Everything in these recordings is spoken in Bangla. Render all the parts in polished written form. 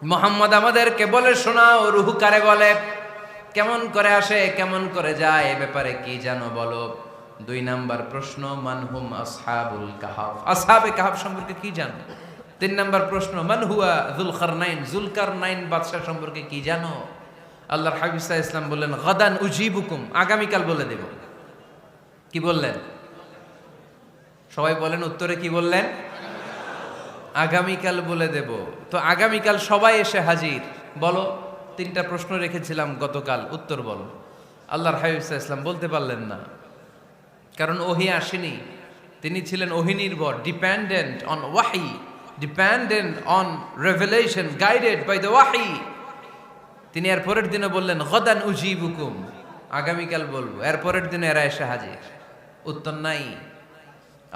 মোহাম্মদ আমাদেরকে বলে শোনাও, রুহু কারে বলে, কেমন করে আসে, কেমন করে যায়, এ ব্যাপারে কি জানো বলো। 2 নাম্বার প্রশ্ন, মানহুম আসহাবুল কাহাফ, আসহাবে কাহাফ সম্পর্কে কি জানো। 3 নাম্বার প্রশ্ন, মান হুয়া যুলকারনাইন, যুলকারনাইন বাদশা সম্পর্কে কি জানো। আল্লাহর হাবিব সাল্লাল্লাহু আলাইহি ওয়াসাল্লাম বললেন, গাদান উজিবুকুম, আগামীকাল বলে দেব। কি বললেন? সবাই বলেন উত্তরে কি বললেন? আগামীকাল বলে দেব। তো আগামীকাল সবাই এসে হাজির। বলো, 3টা প্রশ্ন রেখেছিলাম গতকাল, উত্তর বলো। আল্লাহর হাবিব সাল্লাল্লাহু আলাইহি ওয়াসাল্লাম বলতে পারলেন না, কারণ ওহী আসেনি। তিনি ছিলেন ওহী নির্ভর, ডিপেন্ডেন্ট অন ওয়াহি, dependent on revelation, guided by the ওয়াহি। তিনি এর পরের দিনে বললেন, গাদান উজিবুকুম, আগামীকাল বলবো। এর পরের দিনে এরা এসে হাজির, উত্তর নাই।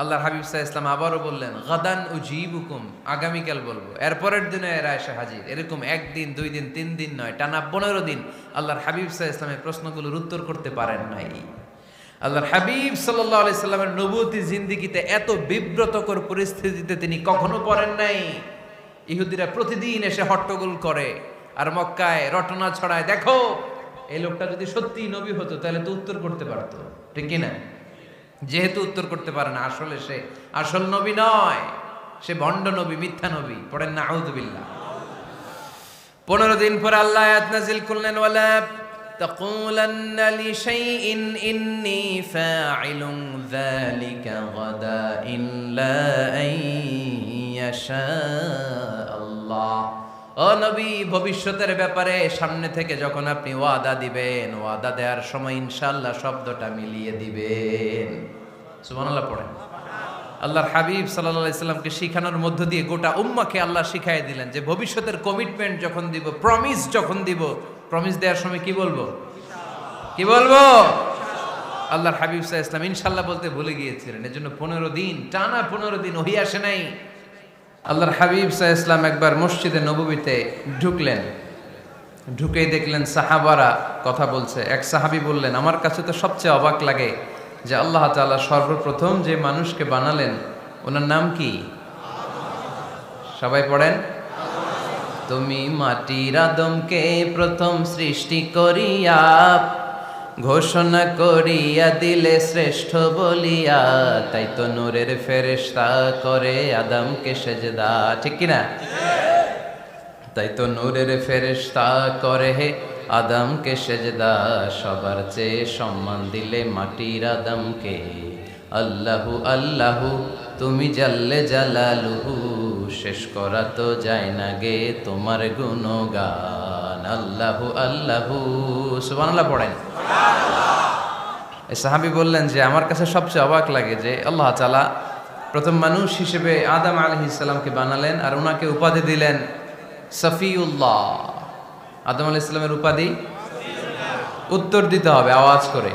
আল্লাহর হাবিব সাল্লাল্লাহু আলাইহি ওয়াসাল্লাম আবারও বললেন, গাদান উজিবুকুম, আগামীকাল বলবো। এর পরের দিনে এরা এসে হাজির। এরকম 1 দিন 2 দিন 3 দিন নয়, টানা 15 দিন আল্লাহর হাবিব সাল্লাল্লাহু আলাইহি ওয়াসাল্লামের প্রশ্নগুলোর উত্তর করতে পারেন নাই। আল্লাহর হাবিব সাল্লাল্লাহু আলাইহি সাল্লামের নবুয়তি জিন্দেগিতে এত বিব্রতকর পরিস্থিতিতে তিনি কখনো পড়েন নাই। ইহুদিরা প্রতিদিন এসে হট্টগোল করে আর মক্কায় রটনা ছড়ায়, দেখো এই লোকটা যদি সত্যিই নবী হতো তাহলে তো উত্তর করতে পারতো, ঠিক কি না? যেহেতু উত্তর করতে পারে না, আসলে সে আসল নবী নয়, সে ভণ্ড নবী, মিথ্যা নবী। পড়েন না আউযুবিল্লাহ। 15 দিন পর আল্লাহ আয়াত নাযিল করলেন, ওয়ালা তাকুলান্না লিশাইইন ইন্নী ফাইলুন যালিকা গাদা ইল্লা আইয়াশা আল্লাহ। ও নবী, ভবিষ্যতের ব্যাপারে সামনে থেকে যখন আপনি ওয়াদা দিবেন, ওয়াদা দেওয়ার সময় ইনশাআল্লাহ শব্দটা মিলিয়ে দিবেন। সুবহানাল্লাহ পড়েন। আল্লাহর হাবিব সাল্লাল্লাহু আলাইহি সাল্লামকে শিখানোর মধ্য দিয়ে গোটা উম্মাহকে আল্লাহ শিখাই দিলেন যে ভবিষ্যতের কমিটমেন্ট যখন দিব, প্রমিস যখন দিব, প্রমিস দেওয়ার সময় কি বলবো? কি বলবো? আল্লাহর হাবিব সাল্লাল্লাহু আলাইহি সাল্লাম ইনশাআল্লাহ বলতে ভুলে গিয়েছিলেন। এজন্য 15 দিন, টানা 15 দিন ওহী আসে নাই। আল্লাহর হাবিব সাল্লাল্লাহু আলাইহি সাল্লাম একবার মসজিদে নববীতে ঢুকলেন, ঢুকেই দেখলেন সাহাবারা কথা বলছে। এক সাহাবী বললেন, আমার কাছে তো সবচেয়ে অবাক লাগে যে আল্লাহ তাআলা সর্বপ্রথম যে মানুষকে বানালেন ওনার নাম কি? সবাই পড়েন, তুমি মাটির আদমকে প্রথম সৃষ্টি করিয়া ঘোষণা করিয়া দিলে শ্রেষ্ঠ বলিয়া, তাই তো নূরের ফেরেশতা করে আদমকে সেজদা, ঠিক কিনা? তাই তো নূরের ফেরেশতা করে হে আদমকে সেজদা, সবার চেয়ে সম্মান দিলে মাটির আদমকে। আল্লাহু আল্লাহু তুমি জাল্লে জালালুহু, শেষ করা তো যায় না গে তোমার গুণগান। আল্লাহু আল্লাহু, সুবহানাল্লাহ পড়েন। এই সাহাবী বললেন যে আমার কাছে সবচেয়ে অবাক লাগে যে আল্লাহ তাআলা প্রথম মানুষ হিসেবে আদম আলাইহিস সালামকে বানালেন আর ওনাকে উপাধি দিলেন সফিউল্লাহ। আদম আলাইহিস সালামের উপাধি, উত্তর দিতে হবে আওয়াজ করে।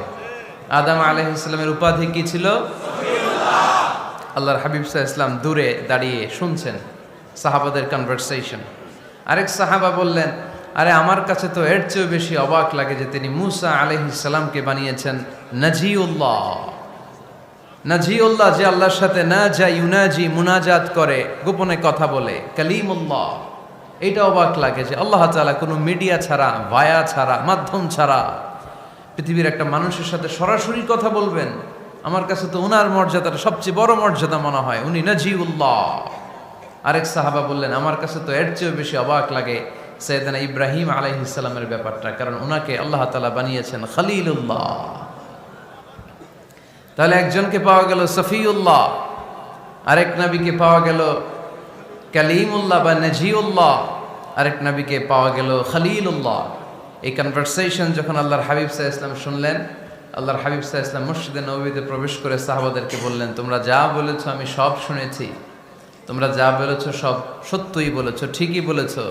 আদম আলাইহিস সালামের উপাধি কি ছিল? আল্লাহর হাবিব সাল্লাল্লাহু আলাইহি ওয়াসাল্লাম দূরে দাঁড়িয়ে শুনছেন সাহাবাদের কনভারসেশন। আরেক সাহাবা বললেন, আরে আমার কাছে তো এর চেয়েও বেশি অবাক লাগে যে তিনি মুসা আলাইহিস সালামকে বানিয়েছেন নাজিউল্লাহ। নাজিউল্লাহ, যে আল্লাহর সাথে না যা ইউনাজি, মুনাজাত করে, গোপনে কথা বলে, কালিমুল্লাহ। এইটা অবাক লাগে যে আল্লাহ তাআলা কোনো মিডিয়া ছাড়া, ভায়া ছাড়া, মাধ্যম ছাড়া পৃথিবীর একটা মানুষের সাথে সরাসরি কথা বলবেন। আমার কাছে তো ওনার মর্যাদাটা সবচেয়ে বড় মর্যাদা মনে হয়, উনি নাজিউল্লাহ। আরেক সাহাবা বললেন, আমার কাছে তো এর চেয়েও বেশি অবাক লাগে সাইয়েদনা ইব্রাহিম আলাইহিস সালামের ব্যাপারটা, কারণ ওনাকে আল্লাহ তাআলা বানিয়েছেন খলিলুল্লাহ। তাহলে একজনকে পাওয়া গেল সফিউল্লাহ, আরেক নবীকে পাওয়া গেল কালিমুল্লাহ বা নাজিউল্লাহ, আরেক নবীকে পাওয়া গেল খলিলুল্লাহ। এই কনভারসেশন যখন আল্লাহর হাবিব সাল্লাল্লাহু আলাইহি ওয়াসাল্লাম শুনলেন, আল্লাহর হাবিব সাল্লাল্লাহু আলাইহি ওয়াসাল্লাম মসজিদে নববীতে প্রবেশ করে সাহাবাদেরকে বললেন, তোমরা যা বলেছো আমি সব শুনেছি, তোমরা যা বলেছো সব সত্যই বলেছো, ঠিকই বলেছো।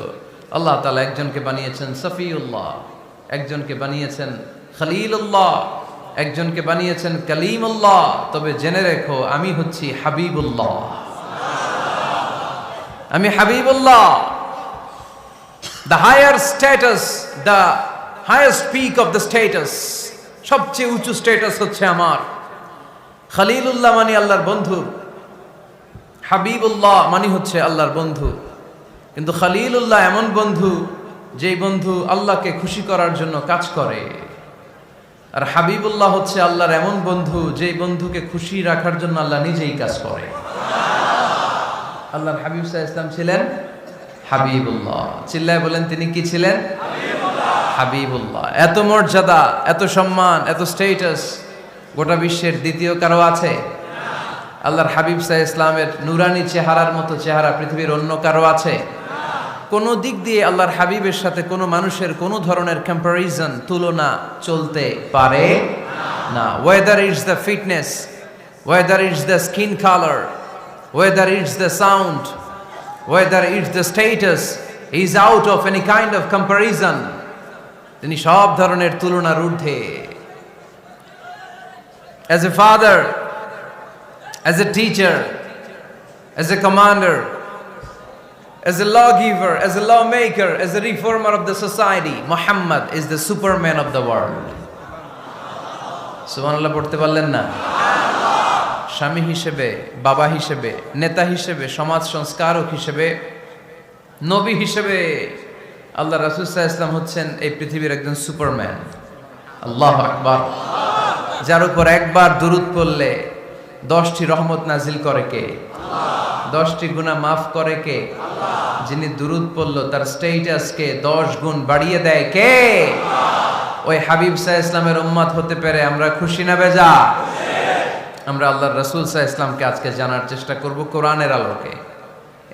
আল্লাহ তাআলা একজনকে বানিয়েছেন সফিউল্লাহ, একজনকে বানিয়েছেন খলিলুল্লাহ, একজনকে বানিয়েছেন কালিমুল্লাহ। তবে জেনে রেখো আমি হচ্ছি হাবিবুল্লাহ, আমি Habibullah. The higher status, the highest peak of the status, সবচেয়ে উঁচু স্ট্যাটাস হচ্ছে আমার। খলিলুল্লাহ মানে আল্লাহর বন্ধু, হাবিবুল্লাহ মানে হচ্ছে আল্লাহর বন্ধু। কিন্তু খলিলুল্লাহ এমন বন্ধু, যেই বন্ধু আল্লাহকে খুশি করার জন্য কাজ করে। আর হাবিবুল্লাহ হচ্ছে আল্লাহর এমন বন্ধু, যেই বন্ধুকে খুশি রাখার জন্য আল্লাহ নিজেই কাজ করে। আল্লাহর হাবিব সাল্লাল্লাহু আলাইহি ওয়াসাল্লাম ছিলেন হাবিবুল্লাহ। চিল্লায় বলেন, তিনি কি ছিলেন? হাবিবুল্লাহ। এত মর্যাদা, এত সম্মান, এত স্টেটাস গোটা বিশ্বের দ্বিতীয় কারো আছে? আল্লাহর হাবিব সাল্লাল্লাহু আলাইহি ওয়াসাল্লামের নুরানি চেহারার মতো চেহারা পৃথিবীর অন্য কারো আছে? কোনো দিক দিয়ে আল্লাহর হাবিবের সাথে কোনো মানুষের কোনো ধরনের কম্প্যারিজন, তুলনা চলতে পারে না। Whether it's the fitness, whether it's the skin colour, whether it's the sound, whether it's the status, is out of any kind of comparison. তিনি সব ধরনের তুলনার ঊর্ধ্বে। As a father, as a teacher, as a commander, as a lawgiver, as a lawmaker, as a reformer of the society, Muhammad is the superman of the world. সুবহানাল্লাহ পড়তে পারলেন না? স্বামী হিসেবে, বাবা হিসেবে, নেতা হিসেবে, সমাজ সংস্কারক হিসেবে, নবী হিসেবে আল্লাহ রাসূল সাল্লাল্লাহু আলাইহি ওয়াসাল্লাম হচ্ছেন এই পৃথিবীর একজন সুপারম্যান। আল্লাহু আকবার। যার উপর একবার দুরূদ পড়লে 10টি রহমত নাজিল করে কে? 10টি গুনাহ মাফ করে কে? যিনি দুরূদ পড়ল তার স্ট্যাটাসকে 10 গুণ বাড়িয়ে দেয় কে? ওই হাবিব সাল্লাল্লাহু আলাইহি ওয়াসাল্লামের উম্মত হতে পেরে আমরা খুশি না বেজা? আমরা আল্লাহর রাসূল সাল্লাল্লাহু আলাইহি ওয়াসাল্লামকে আজকে জানার চেষ্টা করব কোরআনের আলোকে।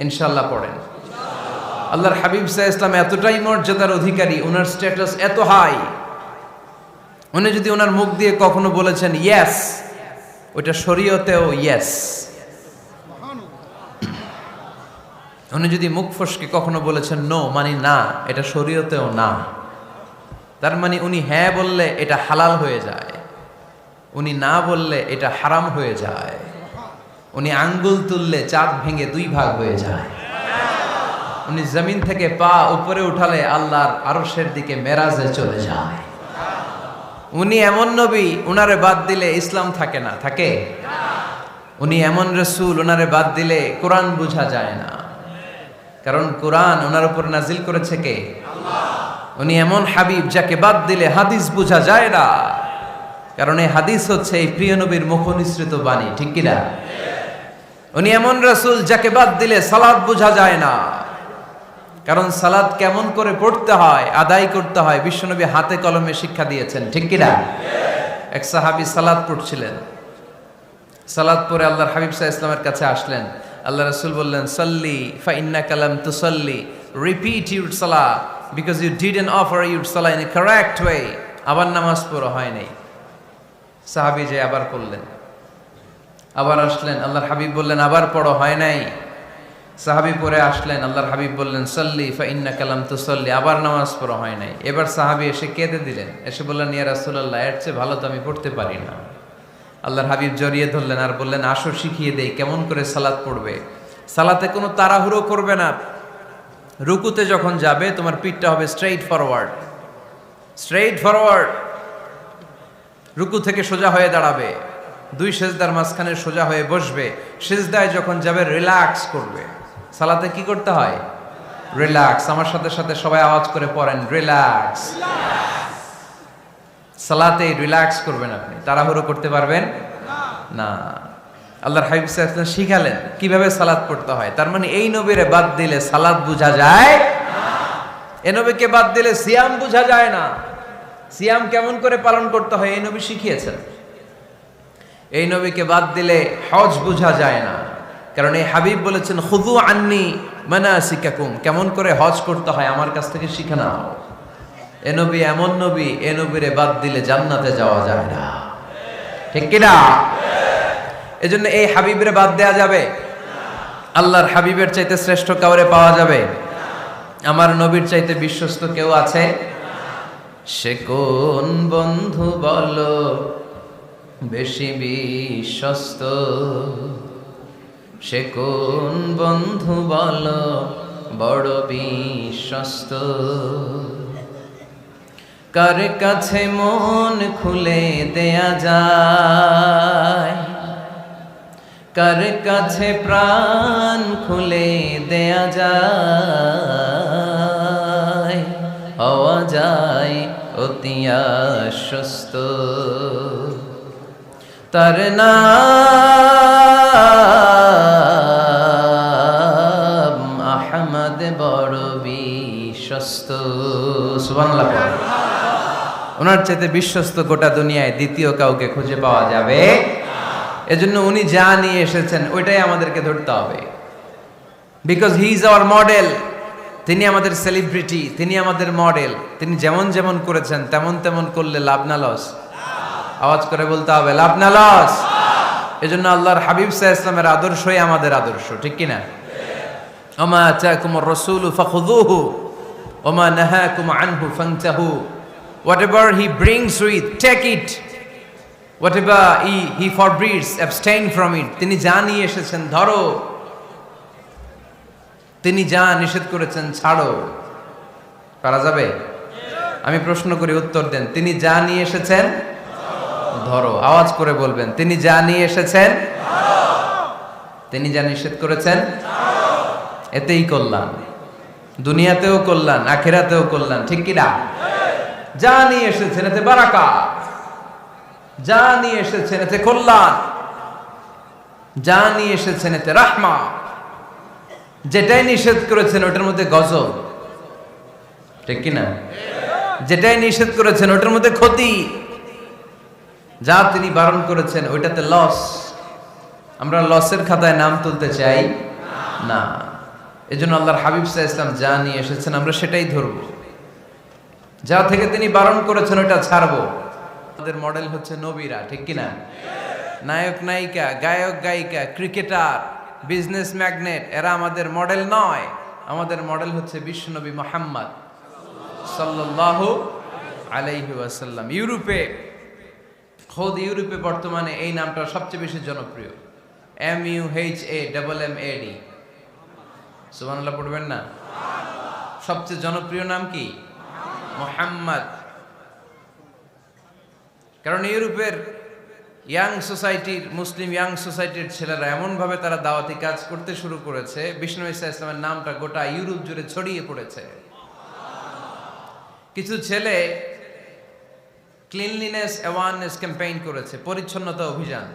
ইনশাআল্লাহ পড়েন। আল্লাহর হাবিব সাল্লাল্লাহু আলাইহি ওয়াসাল্লাম এতটাই মর্যাদার অধিকারী, ওনার স্ট্যাটাস এত হাই, উনি যদি ওনার মুখ দিয়ে কখনো বলেছেন ইয়েস, ওইটা শরীয়তেও ইয়েস। উনি যদি মুখ ফসকে কখনো বলেছেন নো, মানে না, এটা শরীয়তেও না। তার মানে উনি হ্যাঁ বললে এটা হালাল হয়ে যায়, উনি না বললে এটা হারাম হয়ে যায়। উনি আঙ্গুল তুললে চাঁদ ভেঙে 2 ভাগ হয়ে যায়। উনি জমিন থেকে পা উপরে উঠালে আল্লাহর আরশের দিকে মেরাজে চলে যায়। উনি এমন নবী, উনারে বাদ দিলে ইসলাম থাকে না, থাকে? উনি এমন রাসূল, উনারে বাদ দিলে কোরআন বোঝা যায় না, কারণ কোরআন ওনার উপর নাজিল করেছে কে? আল্লাহ। উনি এমন হাবিব, যাকে বাদ দিলে হাদিস বোঝা যায় না, কারণ এই হাদিস হচ্ছে এই প্রিয় নবীর মুখনিসৃত বাণী, ঠিক কি না? উনি এমন রাসূল, যাকে বাদ দিলে সালাত বোঝা যায় না, কারণ সালাত কেমন করে পড়তে হয়, আদায় করতে হয় বিশ্বনবী হাতে কলমে শিক্ষা দিয়েছেন, ঠিক কি না? এক সাহাবী সালাত পড়ছিলেন, সালাত পড়ে আল্লাহর হাবিব সাল্লাল্লাহু আলাইহি ওয়াসাল্লামের কাছে আসলেন। আল্লাহ রাসূল বললেন, সাল্লি ফা ইন্নাকা লাম তুসাল্লি, রিপিট ইউর সালাহ because you didn't offer your সালাহ ইন এ কারেক্ট ওয়ে। আবার নামাজ পড়া হয় নাই। সাহাবী যে আবার পড়লেন, আবার আসলেন, আল্লাহর হাবিব বললেন আবার পড়ো, হয় নাই। সাহাবী পরে আসলেন, আল্লাহর হাবিব বললেন সাল্লি ফা ইন্নাকা লাম তুসাল্লি, আবার নামাজ পড়া হয় নাই। এবার সাহাবী এসে কেঁদে দিলেন, এসে বললেন ইয়া রাসূলুল্লাহ, এর চেয়ে ভালো তো আমি পড়তে পারি না। আল্লাহর হাবিব জড়িয়ে ধরলেন আর বললেন আসো শিখিয়ে দেই কেমন করে সালাত পড়বে। সালাতে কোনো তাড়াহুড়ো করবে না। রুকুতে যখন যাবে তোমার পিঠটা হবে স্ট্রেইট ফরওয়ার্ড, স্ট্রেইট ফরওয়ার্ড। রুকু থেকে সোজা হয়ে দাঁড়াবে, 2 সেজদার মাঝখানে সোজা হয়ে বসবে। সেজদায় যখন যাবে রিল্যাক্স করবে। সালাতে কি করতে হয়? রিল্যাক্স। আমার সাথে সাথে সবাই আওয়াজ করে পড়েন, রিল্যাক্স। সালাতে রিল্যাক্স করবেন, আপনি তাড়াহুড়ো করতে পারবেন না। আল্লাহর হাবিব সাল্লাল্লাহু আলাইহি ওয়াসাল্লাম শিখালেন কিভাবে সালাত পড়তে হয়। তার মানে এই নবীরে বাদ দিলে সালাত বোঝা যায় না, এই নবীকে বাদ দিলে সিয়াম বোঝা যায় না। সিয়াম কেমন করে পালন করতে হয় এই নবী শিখিয়েছেন। এই নবীকে বাদ দিলে হজ বোঝা যায় না, কারণ এই হাবিব বলেছেন খুযু আন্নী মানাসিকাকুম, কেমন করে হজ করতে হয় আমার কাছ থেকে শিখে নাও। এ নবী এমন নবী, এ নবীরে বাদ দিলে জান্নাতে যাওয়া যায় না, ঠিক কি না? এজন্য এই হাবিবরে বাদ দেয়া যাবে? আল্লাহর হাবিবের চাইতে শ্রেষ্ঠ কাউরে পাওয়া যাবে? আমার নবীর চাইতে বিশ্বস্ত কেউ আছে? সে কোন বন্ধু বলো বেশি বিশ্বস্ত, সে কোন বন্ধু বলো বড় বিশ্বস্ত, কার কাছে মন খুলে দেয়া যায়, কার কাছে প্রাণ খুলে দেয়া যায়, হওয়া যায় অতি আশ্বস্ত। তার নাম আহমদ বড় বিশ্বস্ত। সুবহানাল্লাহ। ওনার চাইতে বিশ্বস্ত গোটা দুনিয়ায় দ্বিতীয় কাউকে খুঁজে পাওয়া যাবে। এজন্য উনি যা নিয়ে এসেছেন ওইটাই আমাদেরকে ধরতে হবে, because he is our model. তিনি আমাদের সেলিব্রিটি, তিনি আমাদের মডেল। তিনি যেমন যেমন করেছেন তেমন তেমন করলে লাভ না লস? আওয়াজ করে বলতে হবে, লাভ না লস? এজন্য আল্লাহর হাবিব সাল্লাল্লাহু আলাইহি ওয়াসাল্লামের আদর্শই আমাদের আদর্শ, ঠিক কি না? ওমা আতাকুমুর রাসূলু ফাখুযুহু ওমা নাহাকুম আনহু ফান্তাহু। Whatever he brings with, take it. Whatever he forbids, abstain from it. তিনি যা নিয়ে এসেছেন ধরো, তিনি যা নিষেধ করেছেন ছাড়ো। পারা যাবে? আমি প্রশ্ন করি, উত্তর দেন। তিনি যা নিয়ে এসেছেন ধরো। আওয়াজ করে বলবেন, তিনি যা নিয়ে এসেছেন ধরো, তিনি যা নিষেধ করেছেন ছাড়ো। এতেই কল্যাণ, দুনিয়াতেও কল্যাণ, আখিরাতেও কল্যাণ, ঠিক কি না? যা নিয়ে এসেছেন এতে বারাকাত, যা নিয়ে এসেছেন এতে কল্যাণ, যা নিয়ে এসেছেন এতে রাহমা। যেটাই নিষেধ করেছেন ওটার মধ্যে গজব, ঠিক কি না? যেটাই নিষেধ করেছেন ওটার মধ্যে ক্ষতি, যা তিনি বারণ করেছেন ওইটাতে লস। আমরা লসের খাতায় নাম তুলতে চাই না। এজন্য আল্লাহর হাবিব সাল্লাল্লাহু আলাইহি ওয়াসাল্লাম যা নিয়ে এসেছেন আমরা সেটাই ধরব, যা থেকে তিনি বারণ করেছেন ওটা ছাড়বো। আমাদের মডেল হচ্ছে নবীরা, ঠিক কি না? নায়ক নায়িকা, গায়ক গায়িকা, ক্রিকেটার, বিজনেস ম্যাগনেট, এরা আমাদের মডেল নয়। আমাদের মডেল হচ্ছে বিশ্বনবী মুহাম্মদ সাল্লাল্লাহু আলাইহি ওয়াসাল্লাম। ইউরোপে বর্তমানে এই নামটা সবচেয়ে বেশি জনপ্রিয়, MUHAMMAD। সুবহানাল্লাহ পড়বেন না? সবচেয়ে জনপ্রিয় নাম কি? মুহাম্মদ। কারণ ইউরোপের ইয়াং সোসাইটির, মুসলিম ইয়াং সোসাইটির ছেলেরা এমনভাবে তারা দাওয়াতি কাজ করতে শুরু করেছে, বিষ্ণু ঈসা ইসলামের নামটা গোটা ইউরোপ জুড়ে ছড়িয়ে পড়েছে। কিছু ছেলে ক্লিনলিনেস অ্যাওয়ারনেস ক্যাম্পেইন করেছে, পরিচ্ছন্নতা অভিযান।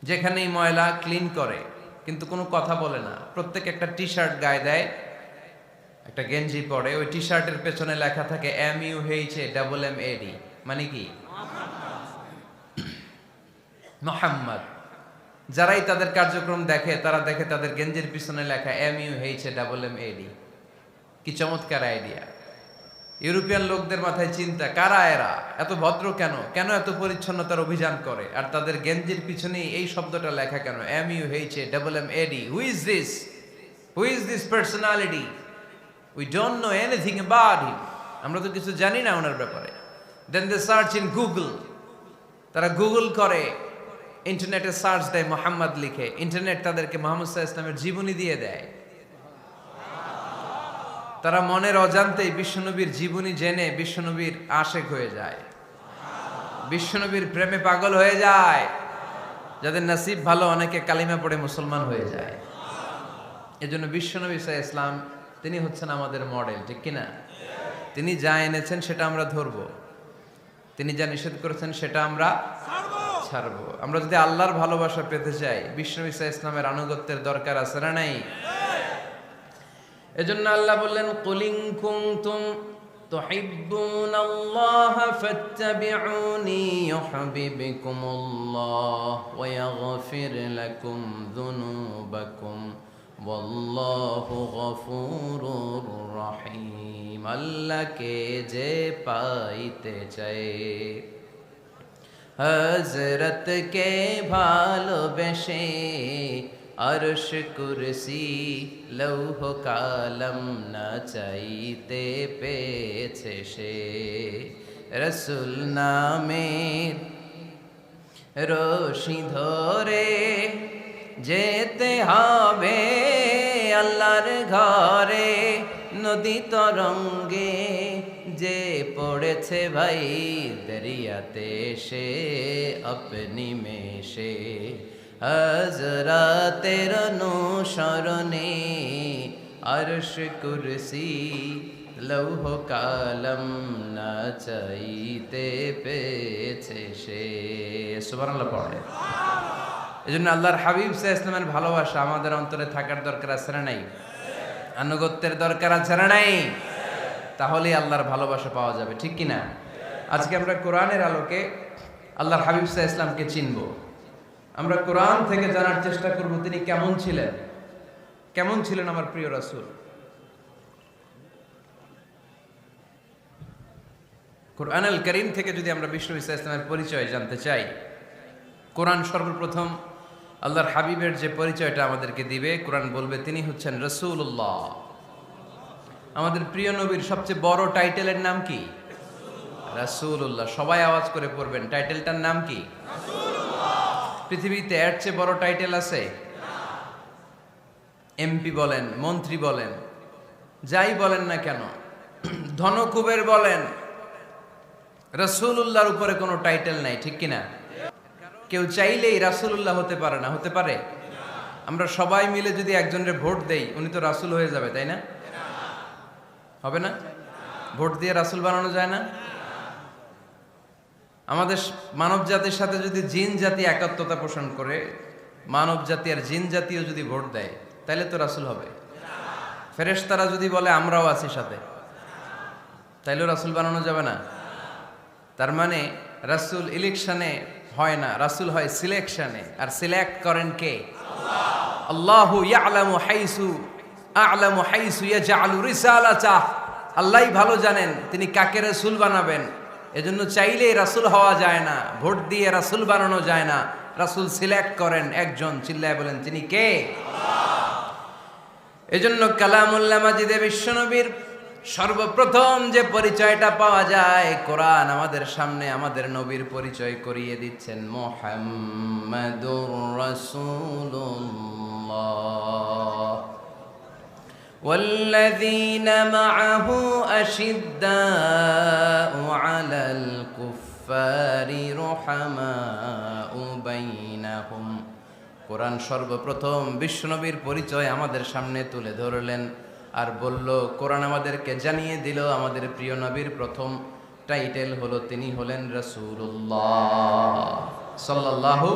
যেখানেই ময়লা ক্লিন করে, কিন্তু কোনো কথা বলে না। প্রত্যেক একটা টি শার্ট গায়ে দেয়, একটা গেঞ্জি পরে, ওই টি শার্টের পেছনে লেখা থাকে MUHAMMAD, মানে কি? মুহাম্মদ। যারাই তাদের কার্যক্রম দেখে তারা দেখে তাদের গেঞ্জির পিছনে লেখা MUHAMMAD। কি চমৎকার আইডিয়া! ইউরোপিয়ান লোকদের মাথায় চিন্তা, কারা এরা, এত ভদ্র কেন, কেন এত পরিচ্ছন্নতার অভিযান করে, আর তাদের গেঞ্জির পিছনেই এই শব্দটা লেখা কেন, MUHAMMAD? Who is this personality? We don't know anything about him. আমরা তো কিছু জানি না ওনার ব্যাপারে। Then they search in Google. তারা গুগল করে, ইন্টারনেটে সার্চ দেয় মুহাম্মদ লিখে, ইন্টারনেট তাদেরকে মুহাম্মদ সাল্লাল্লাহু আলাইহি ওয়াসাল্লামের জীবনী দিয়ে দেয়। তারা মনের অজান্তেই বিশ্বনবীর জীবনী জেনে বিশ্বনবীর আশেক হয়ে যায়, বিশ্বনবীর প্রেমে পাগল হয়ে যায়। যাদের নসিব ভালো, অনেকে কালিমা পড়ে মুসলমান হয়ে যায়। এজন্য বিশ্বনবী সাল্লাল্লাহু আলাইহি ওয়াসাল্লাম তিনি হচ্ছেন আমাদের মডেল, ঠিক কিনা? তিনি যা এনেছেন সেটা আমরা ধরবো, তিনি যা নিষেধ করেছেন সেটা আমরা ছাড়বো। আমরা যদি আল্লাহর ভালোবাসা পেতে চাই, বিশ্বনবী সাল্লাল্লাহু আলাইহি ওয়াসাল্লামের আনুগত্যের দরকার আছে না নাই? এজন্য আল্লাহ বললেন, কুল ইন কুনতুম তুহিব্বুনাল্লাহা ফাত্তাবিউনি ইউহিব্বুকুমুল্লাহ ওয়া ইয়াগফির লাকুম যুনুবাকুম ওয়াল্লাহু গফুরুর রহিম। আল্লাহকে যে পাইতে চায়, হযরতকে ভালোবেসে আরশ কুরসি লৌহ কালম না চাইতে পেয়েছে সে। রসুল নামের রশি ধরে যেতে হবে আল্লাহর ঘরে। নদী তরঙ্গে যে পড়েছে ভাই দরিয়াতে সে আপনি মেশে হযরতের অনুসরণে আরশ কুরসি লৌহ কালম না চাইতে পেয়েছে সে। সুবহানাল্লাহ পড়ে। এজন্য আল্লাহর হাবিব সাল্লাল্লাহু আলাইহি ওয়াসাল্লামের ভালোবাসা আমাদের অন্তরে থাকার দরকার আছে না নাই? আনুগত্যের দরকার আছে না নাই? তাহলে আল্লাহর ভালোবাসা পাওয়া যাবে, ঠিক কি না? আজকে আমরা কোরআনের আলোকে আল্লাহর হাবিব সাল্লাল্লাহু আলাইহি ওয়াসাল্লামকে চিনব। আমরা কোরআন থেকে জানার চেষ্টা করব তিনি কেমন ছিলেন, কেমন ছিলেন আমার প্রিয় রাসূল। কোরআনুল কারীম থেকে যদি আমরা বিষ্ণু ঈসা ইসলামের পরিচয় জানতে চাই, কোরআন সর্বপ্রথম আল্লাহর হাবিবের যে পরিচয়টা আমাদেরকে দিবে, কোরআন বলবে তিনি হচ্ছেন রাসূলুল্লাহ। আমাদের প্রিয় নবীর সবচেয়ে বড় টাইটেলের নাম কি? রাসূলুল্লাহ। সবাই আওয়াজ করে পড়বেন, টাইটেলটার নাম কি? পৃথিবীতে এর চেয়ে বড় টাইটেল আছে? এমপি বলেন, মন্ত্রী বলেন, যাই বলেন না কেন, ধনকুবের বলেন, রাসূলুল্লাহর উপরে কোনো টাইটেল নাই, ঠিক কিনা? কেউ চাইলেই রাসূলুল্লাহ হতে পারে না, হতে পারে? আমরা সবাই মিলে যদি একজনের ভোট দেই, উনি তো রাসূল হয়ে যাবে, তাই না? হবে না? ভোট দিয়ে রাসূল বানানো যায় না? আমাদের মানব জাতির সাথে যদি জিন জাতি একাত্মতা পোষণ করে, মানব জাতি আর জিন জাতিও যদি ভোট দেয়, তাহলে তো রাসূল হবে। ফেরেশতারা যদি বলে আমরাও আছি সাথে, তাইলেও রাসূল বানানো যাবে না। তার মানে রাসূল ইলেকশনে হয় না, রাসূল হয় সিলেকশনে। আর সিলেক্ট করেন কে? আল্লাহু ইয়ালামু হাইসু আ'লামু হাইসু ইয়াজআলু রিসালাতাহ। আল্লাহই ভালো জানেন তিনি কাকে রাসূল বানাবেন। এজন্য চাইলেই রাসূল হওয়া যায় না, ভোট দিয়ে রাসূল বানানো যায় না। রাসূল সিলেক্ট করেন একজন, চিল্লায় বলেন তিনি কে? এজন্য কালামুল্লাহ মাজিদে বিশ্বনবীর সর্বপ্রথম যে পরিচয়টা পাওয়া যায়, কোরআন আমাদের সামনে আমাদের নবীর পরিচয় করিয়ে দিচ্ছেন, মুহাম্মাদুর রাসূলুল্লাহ ওয়াল্লাযীনা মা'আহু আশিদ্দাউ আলাল কুফফারি রুহামাউ বাইনাহুম। কোরআন সর্বপ্রথম বিশ্বনবীর পরিচয় আমাদের সামনে তুলে ধরলেন আর বলল, কোরআন আমাদেরকে জানিয়ে দিল আমাদের প্রিয় নবীর প্রথম টাইটেল হলো তিনি হলেন রাসূলুল্লাহ সাল্লাল্লাহু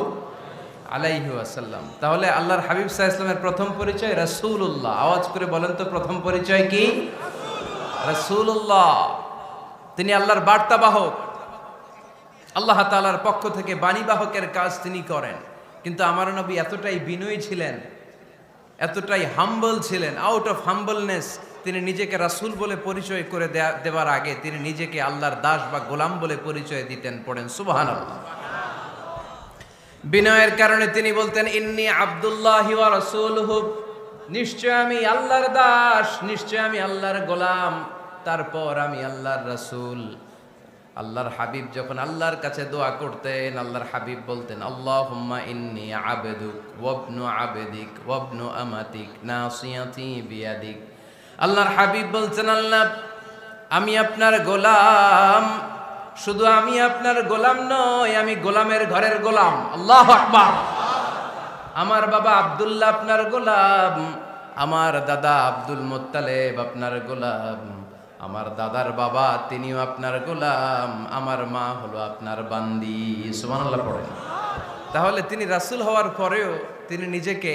আলাইহি ওয়াসাল্লাম। তাহলে আল্লাহর হাবিব সাল্লাল্লাহু আলাইহি ওয়াসাল্লামের প্রথম পরিচয় রাসূলুল্লাহ। আওয়াজ করে বলেন তো প্রথম পরিচয় কি? রাসূলুল্লাহ। তিনি আল্লাহর বার্তাবাহক, আল্লাহ তাআলার পক্ষ থেকে বাণীবাহকের কাজ তিনি করেন। কিন্তু আমার নবী এতটাই বিনয়ী ছিলেন, এতটাই হাম্বল ছিলেন, আউট অফ হাম্বলনেস তিনি নিজেকে রাসূল বলে পরিচয় করে দেওয়ার আগে তিনি নিজেকে আল্লাহর দাস বা গোলাম বলে পরিচয় দিতেন। পড়েন সুবহানাল্লাহ। বিনয়ের কারণে তিনি বলতেন, ইন্নী আব্দুল্লাহি ওয়া রাসূলুহু, নিশ্চয় আমি আল্লাহর দাস, নিশ্চয় আমি আল্লাহর গোলাম, তারপর আমি আল্লাহর রাসূল। আল্লাহর হাবিব যখন আল্লাহর কাছে দোয়া করতেন, আল্লাহর হাবিব বলতেন, আল্লাহুম্মা ইন্নী আবদুক ওয়া ইবনু আবদিক ওয়া ইবনু আমাতিক নাসিয়াতি বিয়াদিক। আল্লাহর হাবিব বলছেন, আল্লাহ আমি আপনার গোলাম, শুধু আমি আপনার গোলাম নই, আমি গোলামের ঘরের গোলাম। আল্লাহু আকবার। আমার বাবা আব্দুল্লাহ আপনার গোলাম, আমার দাদা আব্দুল মুত্তালিব আপনার গোলাম, আমার দাদার বাবা তিনিও আপনার গোলাম, আমার মা হলো আপনার বান্দি। সুবহানাল্লাহ পড়েন। তাহলে তিনি রাসূল হওয়ার পরেও তিনি নিজেকে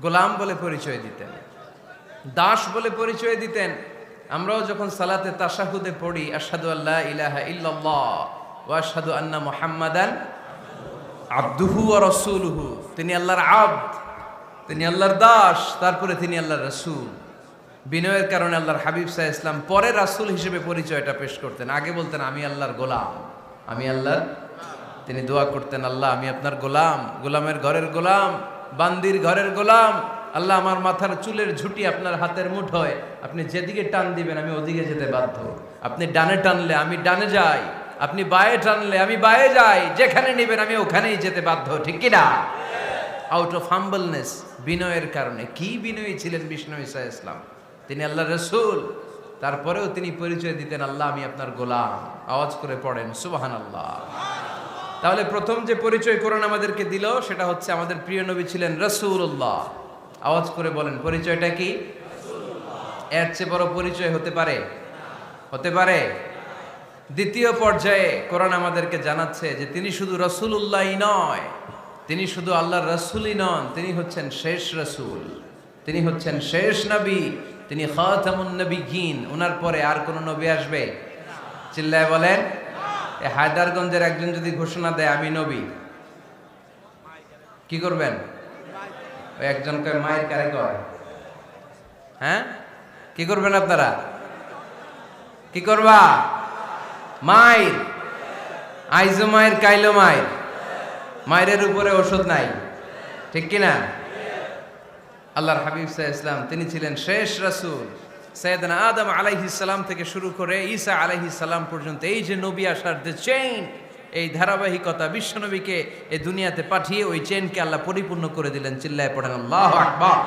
গোলাম বলে পরিচয় দিতেন, দাস বলে পরিচয় দিতেন। আমরাও যখন সালাতে তাশাহুদে পড়ি, আশহাদু আল্লা ইলাহা ইল্লাল্লাহ ওয়া আশহাদু আন্না মুহাম্মাদান আবদুহু ওয়া রাসূলুহু, তিনি আল্লাহর আবদ, তিনি আল্লাহর দাস, তারপরে তিনি আল্লাহর রাসূল। বিনয়ের কারণে আল্লাহর হাবিব সাল্লাল্লাহু আলাইহি ওয়াসাল্লাম পরে রাসূল হিসেবে পরিচয়টা পেশ করতেন। আগে বলতেন আমি আল্লাহর গোলাম, আমি আল্লাহর। তিনি দোয়া করতেন, আল্লাহ আমি আপনার গোলাম, গোলামের ঘরের গোলাম, বান্দির ঘরের গোলাম। আল্লাহ আমার মাথার চুলের ঝুঁটি আপনার হাতের মুঠোয়, আপনি যেদিকে টান দিবেন আমি ওদিকে যেতে বাধ্য। আপনি ডানে টানলে আমি ডানে যাই, আপনি বায়ে টানলে আমি বায়ে যাই, যেখানে নেবেন আমি ওখানেই যেতে বাধ্য, ঠিক কি না? আউট অফ হাম্বলনেস, বিনয়ের কারণে। কি বিনয়ী ছিলেন বিষ্ণু ঈসা ইসলাম। তিনি আল্লাহর রাসূল, তারপরেও তিনি পরিচয় দিতেন, আল্লাহ আমি আপনার গোলাম। আওয়াজ করে পড়েন সুবহানাল্লাহ। তাহলে প্রথম যে পরিচয় কোরআন আমাদেরকে দিল সেটা হচ্ছে আমাদের প্রিয় নবী ছিলেন রাসূলুল্লাহ। আওয়াজ করে বলেন পরিচয়টা কি? এর চেয়ে বড় পরিচয় হতে পারে? হতে পারে? দ্বিতীয় পর্যায়ে কোরআন আমাদেরকে জানাচ্ছে যে তিনি শুধু রাসূলুল্লাহই নয়, তিনি শুধু আল্লাহর রাসূলই নন, তিনি হচ্ছেন শেষ রাসূল, তিনি হচ্ছেন শেষ নবী, তিনি খাতামুন নবিয়্যিন। ওনার পরে আর কোন নবী আসবে? চিল্লায় বলেন। এই হায়দারগঞ্জের একজন যদি ঘোষণা দেয় আমি নবী, কি করবেন? ওই একজন কয় মায়ের কারে কয়, হ্যাঁ কি করবেন আপনারা? কি করবা? মায়ের আইজো মায়ের কাইলো মায়ের, মায়ের উপরে ওষুধ নাই, ঠিক কিনা? আল্লাহর হাবিব সাল্লাল্লাহু আলাইহি ওয়াসাল্লাম তিনি ছিলেন শেষ রাসূল। সাইয়েদনা আদম আলাইহিস সালাম থেকে শুরু করে ঈসা আলাইহিস সালাম পর্যন্ত এই যে নবী আসার যে চেইন, এই ধারাবাহিকতা, বিশ্বনবীকে এই দুনিয়াতে পাঠিয়ে ওই চেইনকে আল্লাহ পরিপূর্ণ করে দিলেন। চিল্লায় পড়েন আল্লাহু আকবার।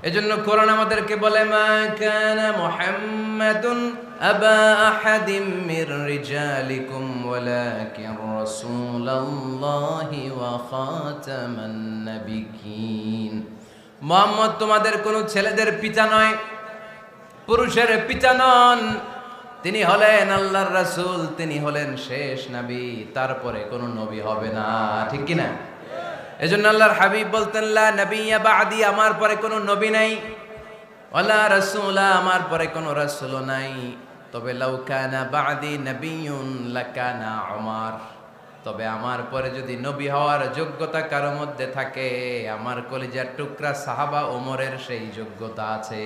এজন্য কোরআন আমাদেরকে বলে মা কানা মুহাম্মাদুন আবা আহাদিম মির রিজালিকুম ওয়ালাকিন রাসূলুল্লাহি ওয়া খাতামান নাবিয়্যিন। মুহাম্মদ তোমাদের কোন ছেলেদের পিতা নয়, পুরুষের পিতা নন, তিনি হলেন আল্লাহর রাসূল, তিনি হলেন শেষ নবী, তারপরে কোন নবী হবে না, ঠিক কি না? এজন্য আল্লাহর হাবিব বলতেন লা নবিয়্যা বা'দি, আমার পরে কোনো নবী নাই, ওয়ালা রাসূলা, আমার পরে কোনো রাসূলও নাই। তবে লাউ কানা বা'দি নবিয়্যুন লাকানা উমর, তবে আমার পরে যদি নবী হওয়ার যোগ্যতা কারো মধ্যে থাকে, আমার কলিজার টুকরা সাহাবা ওমরের সেই যোগ্যতা আছে।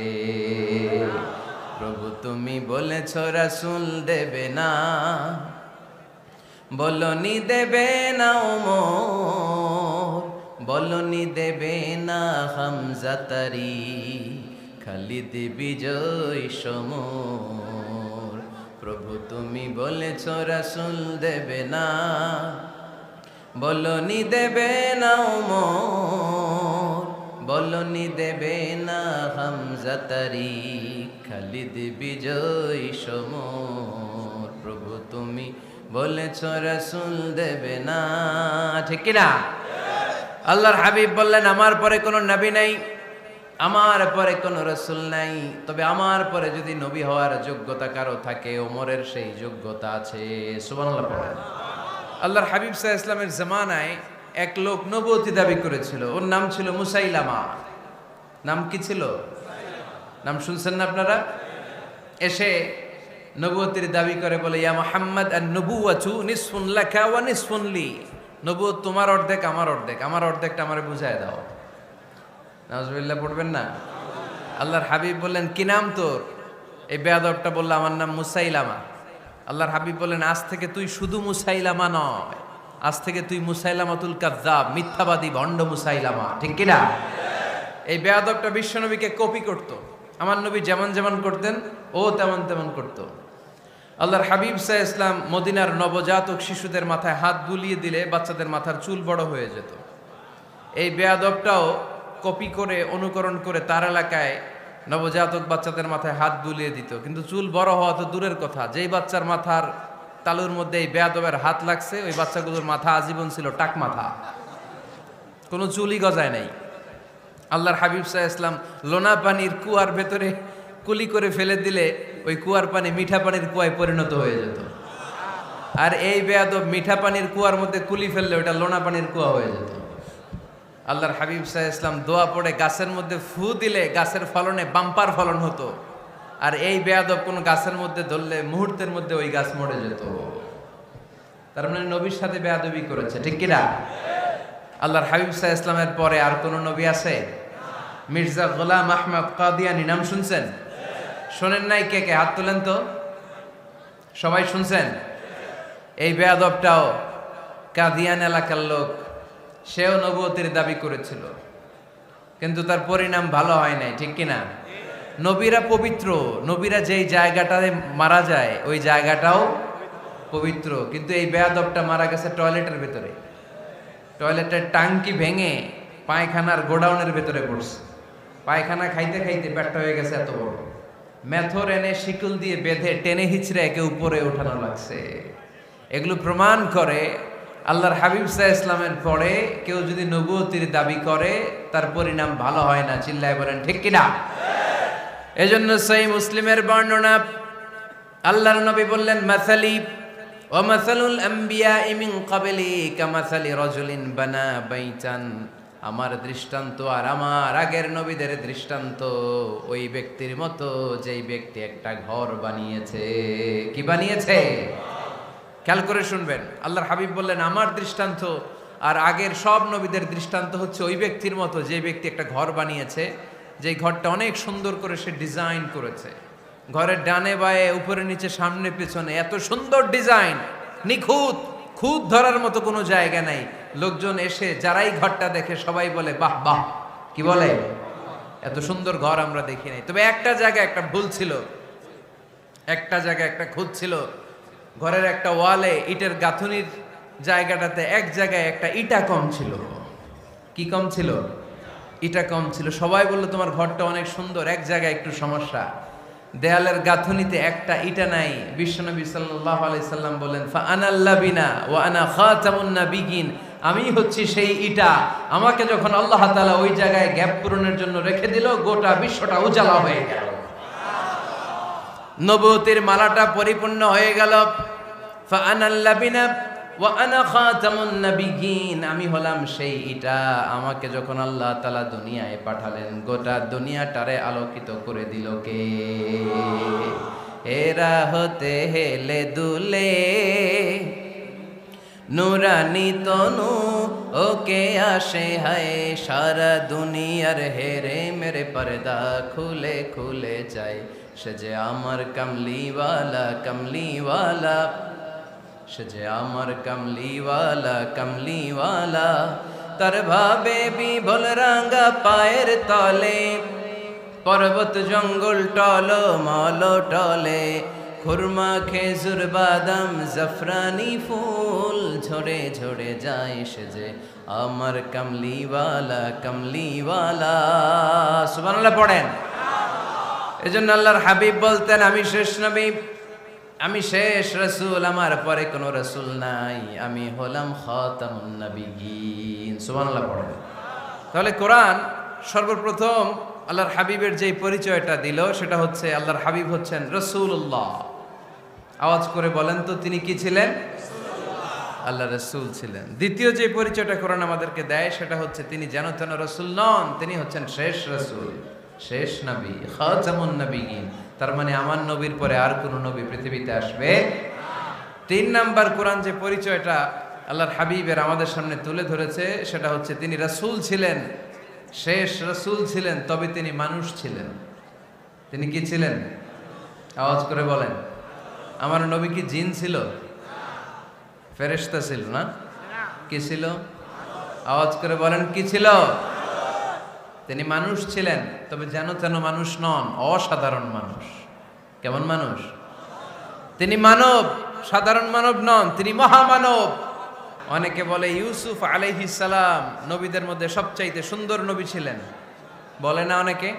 প্রভু তুমি বলেছো রাসূল দেবে না, বলনি দেবে না ওমর, বলনি দেবে না হামজা তারি, খালিদ বিজয় সমর। প্রভু তুমি বলেছ রাসূল দেবে না, বলনি দেবে না ওমর, বলনি দেবে না হামজা তারি, খালিদ বিজয় সমর। প্রভু তুমি বলেছ রাসূল দেবে না, ঠিক কি না? আল্লাহর হাবিব বললেন আমার পরে কোনো নবী নাই, আমার পরে কোনো রাসূল নাই, তবে আমার পরে যদি নবী হওয়ার যোগ্যতা কারো থাকে, ওমরের সেই যোগ্যতা আছে। সুবহানাল্লাহ পড়েন। আল্লাহর হাবিব সাল্লাল্লাহু আলাইহি ওয়াসাল্লামের জামানায় এক লোক নবুয়তি দাবি করেছিল, ওর নাম ছিল মুসাইলামা। নাম কি ছিল? নাম শুনছেন না আপনারা? এসে নবুয়তির দাবি করে বলে ইয়া মুহাম্মদ আন-নবুওয়াতু নিসফুন লাকা ওয়া নিসফুন লি, নবুয়ত তোমার অর্ধেক আমার অর্ধেক, আমার অর্ধেকটা আমারে বুঝায় দাও। নাউজুবিল্লাহ পড়বেন না? আল্লাহর হাবিব বললেন কি নাম তোর? এই বেয়াদবটা বলল আমার নাম মুসাইলামা। আল্লাহর হাবিব বললেন আজ থেকে তুই শুধু মুসাইলামা নয়, আজ থেকে তুই মুসাইলামাতুল কাযযাব, মিথ্যাবাদী ভণ্ড মুসাইলামা, ঠিক কি না? এই বেয়াদবটা বিশ্বনবীকে কপি করত, আমার নবী যেমন যেমন করতেন ও তেমন তেমন করত। আল্লাহর হাবিব সাল্লাল্লাহু আলাইহি ওয়াসাল্লাম মদিনার নবজাতক শিশুদের মাথায় হাত বুলিয়ে দিলে বাচ্চাদের মাথার চুল বড় হয়ে যেত। এই বেয়াদবটাও কপি করে অনুকরণ করে তার এলাকায় নবজাতক বাচ্চাদের মাথায় হাত বুলিয়ে দিত, কিন্তু চুল বড় হওয়া তো দূরের কথা, যেই বাচ্চার মাথার তালুর মধ্যে এই বেয়াদবের হাত লাগছে ওই বাচ্চাগুলোর মাথা আজীবন ছিল টাক মাথা, কোনো চুলই গজায় নাই। আল্লাহর হাবিব সাল্লাল্লাহু আলাইহি ওয়াসাল্লাম লোনা পানির কুয়ার ভেতরে কুলি করে ফেলে দিলে ওই কুয়ার পানি মিঠা পানির কুয়ায় পরিণত হয়ে যেত। আর এই বেয়াদব মিঠা পানির কুয়ার মধ্যে কুলি ফেললে ওটা লোনা পানির কুয়া হয়ে যেত। আল্লাহর হাবিব সাল্লাল্লাহু আলাইহি ওয়াসাল্লাম দোয়া পড়ে গাছের মধ্যে ফু দিলে গাছের ফলনে বাম্পার ফলন হতো, আর এই বেয়াদব কোন গাছের মধ্যে ধরলে মুহূর্তের মধ্যে ওই গাছ মরে যেত। তার মানে নবীর সাথে বেয়াদবি করেছে, ঠিক কিনা? আল্লাহর হাবিব সাল্লাল্লাহু আলাইহি ওয়াসাল্লামের পরে আর কোন নবী আছে? মির্জা গোলাম আহমদ কাদিয়ানী নাম শুনছেন? শোনেন নাই? কে কে হাত তোলেন তো। সবাই শুনছেন? এই বেয়াদবটাও কাদিয়ান এলাকার লোক, সেও নবুয়তির দাবি করেছিল, কিন্তু তার পরিণাম ভালো হয় নাই, ঠিক কিনা? নবীরা পবিত্র, নবীরা যেই জায়গাটায় মারা যায় ওই জায়গাটাও পবিত্র, কিন্তু এই বেয়াদবটা মারা গেছে টয়লেটের ভেতরে, টয়লেটের টাঙ্কি ভেঙে পায়খানার গোডাউনের ভেতরে পড়ছে। পায়খানা খাইতে খাইতে পেটটা হয়ে গেছে এত বড়, মেথর এনে শিকল দিয়ে বেঁধে টেনে হিচড়ে একে উপরে ওঠানো লাগছে। এগুলো প্রমাণ করে আল্লাহর হাবিব সাল্লাল্লাহু আলাইহি ইসলামের পরে কেউ যদি নবুয়তির দাবি করে তার পরিণাম ভালো হয় না। চিল্লায় বলেন ঠিক কিনা? এজন্য সহিহ মুসলিমের বর্ণনা, আল্লাহর নবী বললেন, মাসালি ওয়া মাসালুল আমবিয়াই মিন ক্বাবলি কামাসালি রাজুলিন বানা বাইতান, আমার দৃষ্টান্ত আর আমার আগের নবীদের দৃষ্টান্ত ওই ব্যক্তির মতো যেই ব্যক্তি একটা ঘর বানিয়েছে। কি বানিয়েছে? খেয়াল করে শুনবেন, আল্লাহর হাবিব বললেন আমার দৃষ্টান্ত আর আগের সব নবীদের দৃষ্টান্ত হচ্ছে ওই ব্যক্তির মতো যে ব্যক্তি একটা ঘর বানিয়েছে, যে ঘরটা অনেক সুন্দর করে সে ডিজাইন করেছে। ঘরের ডানে বায়ে উপরে নিচে সামনে পেছনে এত সুন্দর ডিজাইন, নিখুঁত, খুঁত ধরার মতো কোনো জায়গা নাই। লোকজন এসে যারাই ঘরটা দেখে সবাই বলে বাহ বাহ। কি বলে? এত সুন্দর ঘর আমরা দেখি নাই। তবে একটা জায়গায় একটা ভুল ছিল, একটা জায়গায় একটা খুঁত ছিল। ঘরের একটা ওয়ালে ইটের গাঁথুনির জায়গাটাতে এক জায়গায় একটা ইটা কম ছিল। কি কম ছিল? ইটা কম ছিল। সবাই বললো তোমার ঘরটা অনেক সুন্দর, এক জায়গায় একটু সমস্যা, দেয়ালের গাঁথুনিতে একটা ইটা নাই। বিশ্বনবী সাল্লাল্লাহু আলাইহি সাল্লাম বলেন, ফা আনাল লাবিনা ওয়া আনা খাতামুন নাবিয়িন, আমি হচ্ছি সেই ইটা। আমাকে যখন আল্লাহ তাআলা ওই জায়গায় গ্যাপ পূরণের জন্য রেখে দিল, গোটা বিশ্বটা উজালা হয়ে গেল, নবুয়তের মালাটা পরিপূর্ণ হয়ে গেল। ফা আনাল লাবিনা ওয়া আনা খাতামুন নাবিয়িন, আমি হলাম সেই ইটা। আমাকে যখন আল্লাহ তাআলা দুনিয়ায় পাঠালেন, গোটা দুনিয়াটারে আলোকিত করে দিল কে? এরা হতে হেলে দুলে নুরানি তনু ওকে আসে হায়, সারা দুনিয়ার হেরে মেরে পর্দা খুলে খুলে যায়। সে যে আমার কামলিওয়ালা কামলিওয়ালা, সে যে আমার কামলিওয়ালা কামলিওয়ালা, তার ভাবে বিভোল রাঙ্গা পায়ের তলে, পর্বত জঙ্গল টল মল টলে, খুরমা খেজুর বাদাম জাফরানি ফুল ঝরে ঝরে যায়। সে যে আমার কামলিওয়ালা কামলিওয়ালা। সুবহানাল্লাহ পড়েন। এজন্য আল্লাহর হাবিব বলতেন, আমি শেষ নবী, আমি শেষ রাসূল, আমার পরে কোনো রাসূল নাই, আমি হলাম খাতামুন নাবিয়িন। সুবহানাল্লাহ পড়েন। তাহলে কোরআন সর্বপ্রথম আল্লাহর হাবিবের যে পরিচয়টা দিল সেটা হচ্ছে আল্লাহর হাবিব হচ্ছেন রাসূলুল্লাহ। আওয়াজ করে বলেন তো, তিনি কি ছিলেন? আল্লাহ রাসূল ছিলেন। দ্বিতীয় যে পরিচয়টা কোরআন আমাদেরকে দেয় সেটা হচ্ছে তিনি যেন তেন রাসূল নন, তিনি হচ্ছেন শেষ রাসূল, শেষ নবী, খাতামুন নাবিয়িন। তার মানে আমার নবীর পরে আর কোন নবী পৃথিবীতে আসবে। তিন নাম্বার কোরআন যে পরিচয়টা আল্লাহর হাবিবের আমাদের সামনে তুলে ধরেছে সেটা হচ্ছে তিনি রাসূল ছিলেন, শেষ রাসূল ছিলেন, তবে তিনি মানুষ ছিলেন। তিনি কি ছিলেন? আওয়াজ করে বলেন। আমার নবী কি জিন ছিল? ফেরেশতা ছিল না? কি ছিল? আওয়াজ করে বলেন, কি ছিল? তিনি মানুষ ছিলেন, তবে যেন তেন মানুষ নন, অসাধারণ মানুষ। কেমন মানুষ? তিনি মানব, সাধারণ মানব নন, তিনি মহামানব। অনেকে বলে ইউসুফ আলাইহিস সালাম নবীদের মধ্যে সবচাইতে সুন্দর নবী ছিলেন, বলে না অনেকে?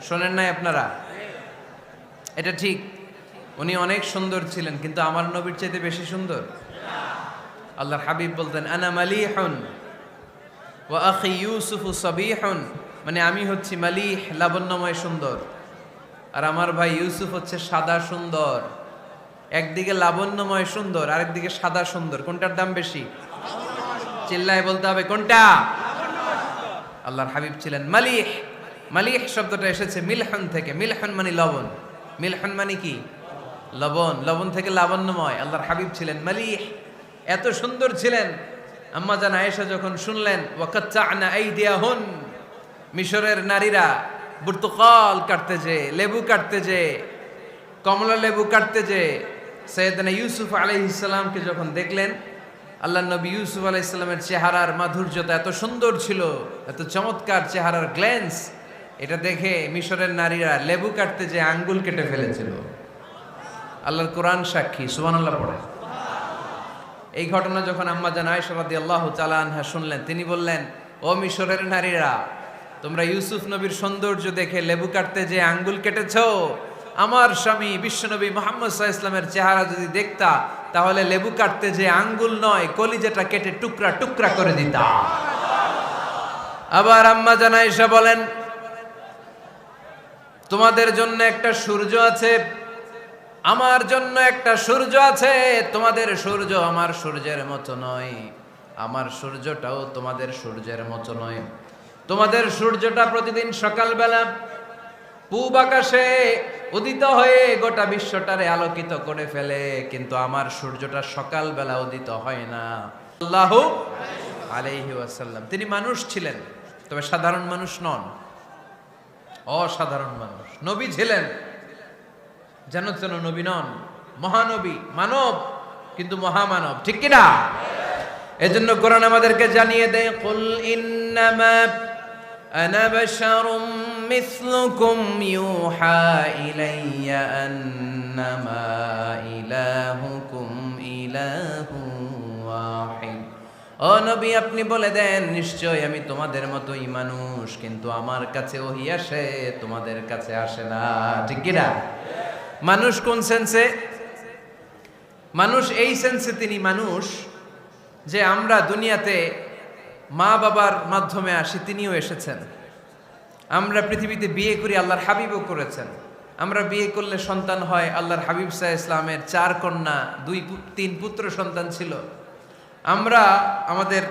শোনেন নাই আপনারা? এটা ঠিক, উনি অনেক সুন্দর ছিলেন, কিন্তু আমার নবীর চাইতে বেশি সুন্দর। আল্লাহর হাবিব বলতেন, আনা মালিহুন ওয়া আখি ইউসুফু সাবিহুন, মানে আমি হচ্ছি মালিহ, লাবণ্যময় সুন্দর, আর আমার ভাই ইউসুফ হচ্ছে সাদা সুন্দর। একদিকে লাবণ্যময় সুন্দর, আরেকদিকে সাদা সুন্দর, কোনটার দাম বেশি? চিল্লায় বলতে হবে কোনটা? আল্লাহর হাবিব ছিলেন মালিহ। মালিহ শব্দটা এসেছে মিলহন থেকে। মিলহন মানে লবণ, মিলহন মানে কি? লবণ। লবণ থেকে লাবণ্যময়। আল্লাহর হাবিব ছিলেন মালিহ, এত সুন্দর ছিলেন। আম্মা জান আয়েশা যখন শুনলেন ওয়াকাত্তা'না আইদিয়াহুন, মিশরের নারীরা বুর্তুকাল কাটতে যে, লেবু কাটতে যে, কমলা লেবু কাটতে যে সাইয়েদনা ইউসুফ আলাইহিস সালামকে যখন দেখলেন, আল্লাহর নবী ইউসুফ আলাইহিস সালামের চেহারার মাধুর্যতা এত সুন্দর ছিল, এত চমৎকার চেহারার গ্ল্যান্স, এটা দেখে মিশরের নারীরা লেবু কাটতে যে আঙ্গুল কেটে ফেলেছিল। আল্লাহর কোরআন সাক্ষী। সুবহানাল্লাহ পড়ে। এই ঘটনা যখন আম্মা জান আয়েশা রাদিয়াল্লাহু তাআলা আনহা শুনলেন, তিনি বললেন, ও মিশরের নারীরা, তোমরা ইউসুফ নবীর সৌন্দর্য দেখে লেবু কাটতে যে আঙ্গুল কেটেছো, আমার স্বামী বিশ্বনবী মুহাম্মদ সাল্লাল্লাহু আলাইহি ওয়াসাল্লামের চেহারা যদি দেখতা, তাহলে লেবু কাটতে যে আঙ্গুল নয়, কলিজাটা কেটে টুকরা টুকরা করে দিতা। আবার আম্মা জান আয়েশা বলেন, তোমাদের জন্য একটা সূর্য আছে, আমার জন্য একটা সূর্য আছে। তোমাদের সূর্য আমার সূর্যের মতো নয়, আমার সূর্যটাও তোমাদের সূর্যের মতো নয়। তোমাদের সূর্যটা প্রতিদিন সকালবেলা পূব আকাশে উদিত হয়ে গোটা বিশ্বটারে আলোকিত করে ফেলে, কিন্তু আমার সূর্যটা সকালবেলা উদিত হয় না। সাল্লাল্লাহু আলাইহি ওয়াসাল্লাম তিনি মানুষ ছিলেন, তবে সাধারণ মানুষ নন, অসাধারণ মানুষ। নবী ছিলেন, যেন তেন নবী নন, মহানবী, মানব কিন্তু মহামানব, ঠিক কিনা? এজন্য কোরআন আমাদেরকে জানিয়ে দেয়, কুল ইন্নামা আনা বাশারুম মিসলুকুম ইউহা ইলাইয়া আন্নামা ইলাহুকুম ইলাহু ওয়াহিদ। ও নবী, আপনি বলে দেন, নিশ্চয় আমি তোমাদের মতোই মানুষ, কিন্তু আমার কাছে ওহী আসে, তোমাদের কাছে আসে না, ঠিক কিনা? মানুষ কোন সেন্সে? মানুষ এই সেন্সে তিনি মানুষ যে আমরা দুনিয়াতে মা বাবার মাধ্যমে আসি, তিনিও এসেছেন। আমরা পৃথিবীতে বিয়ে করি, আল্লাহর হাবিবও করেছেন। আমরা বিয়ে করলে সন্তান হয়, আল্লাহর হাবিব সাল্লাল্লাহু আলাইহি ওয়াসাল্লামের 4 কন্যা 2-3 পুত্র সন্তান ছিল। আমরা আমাদের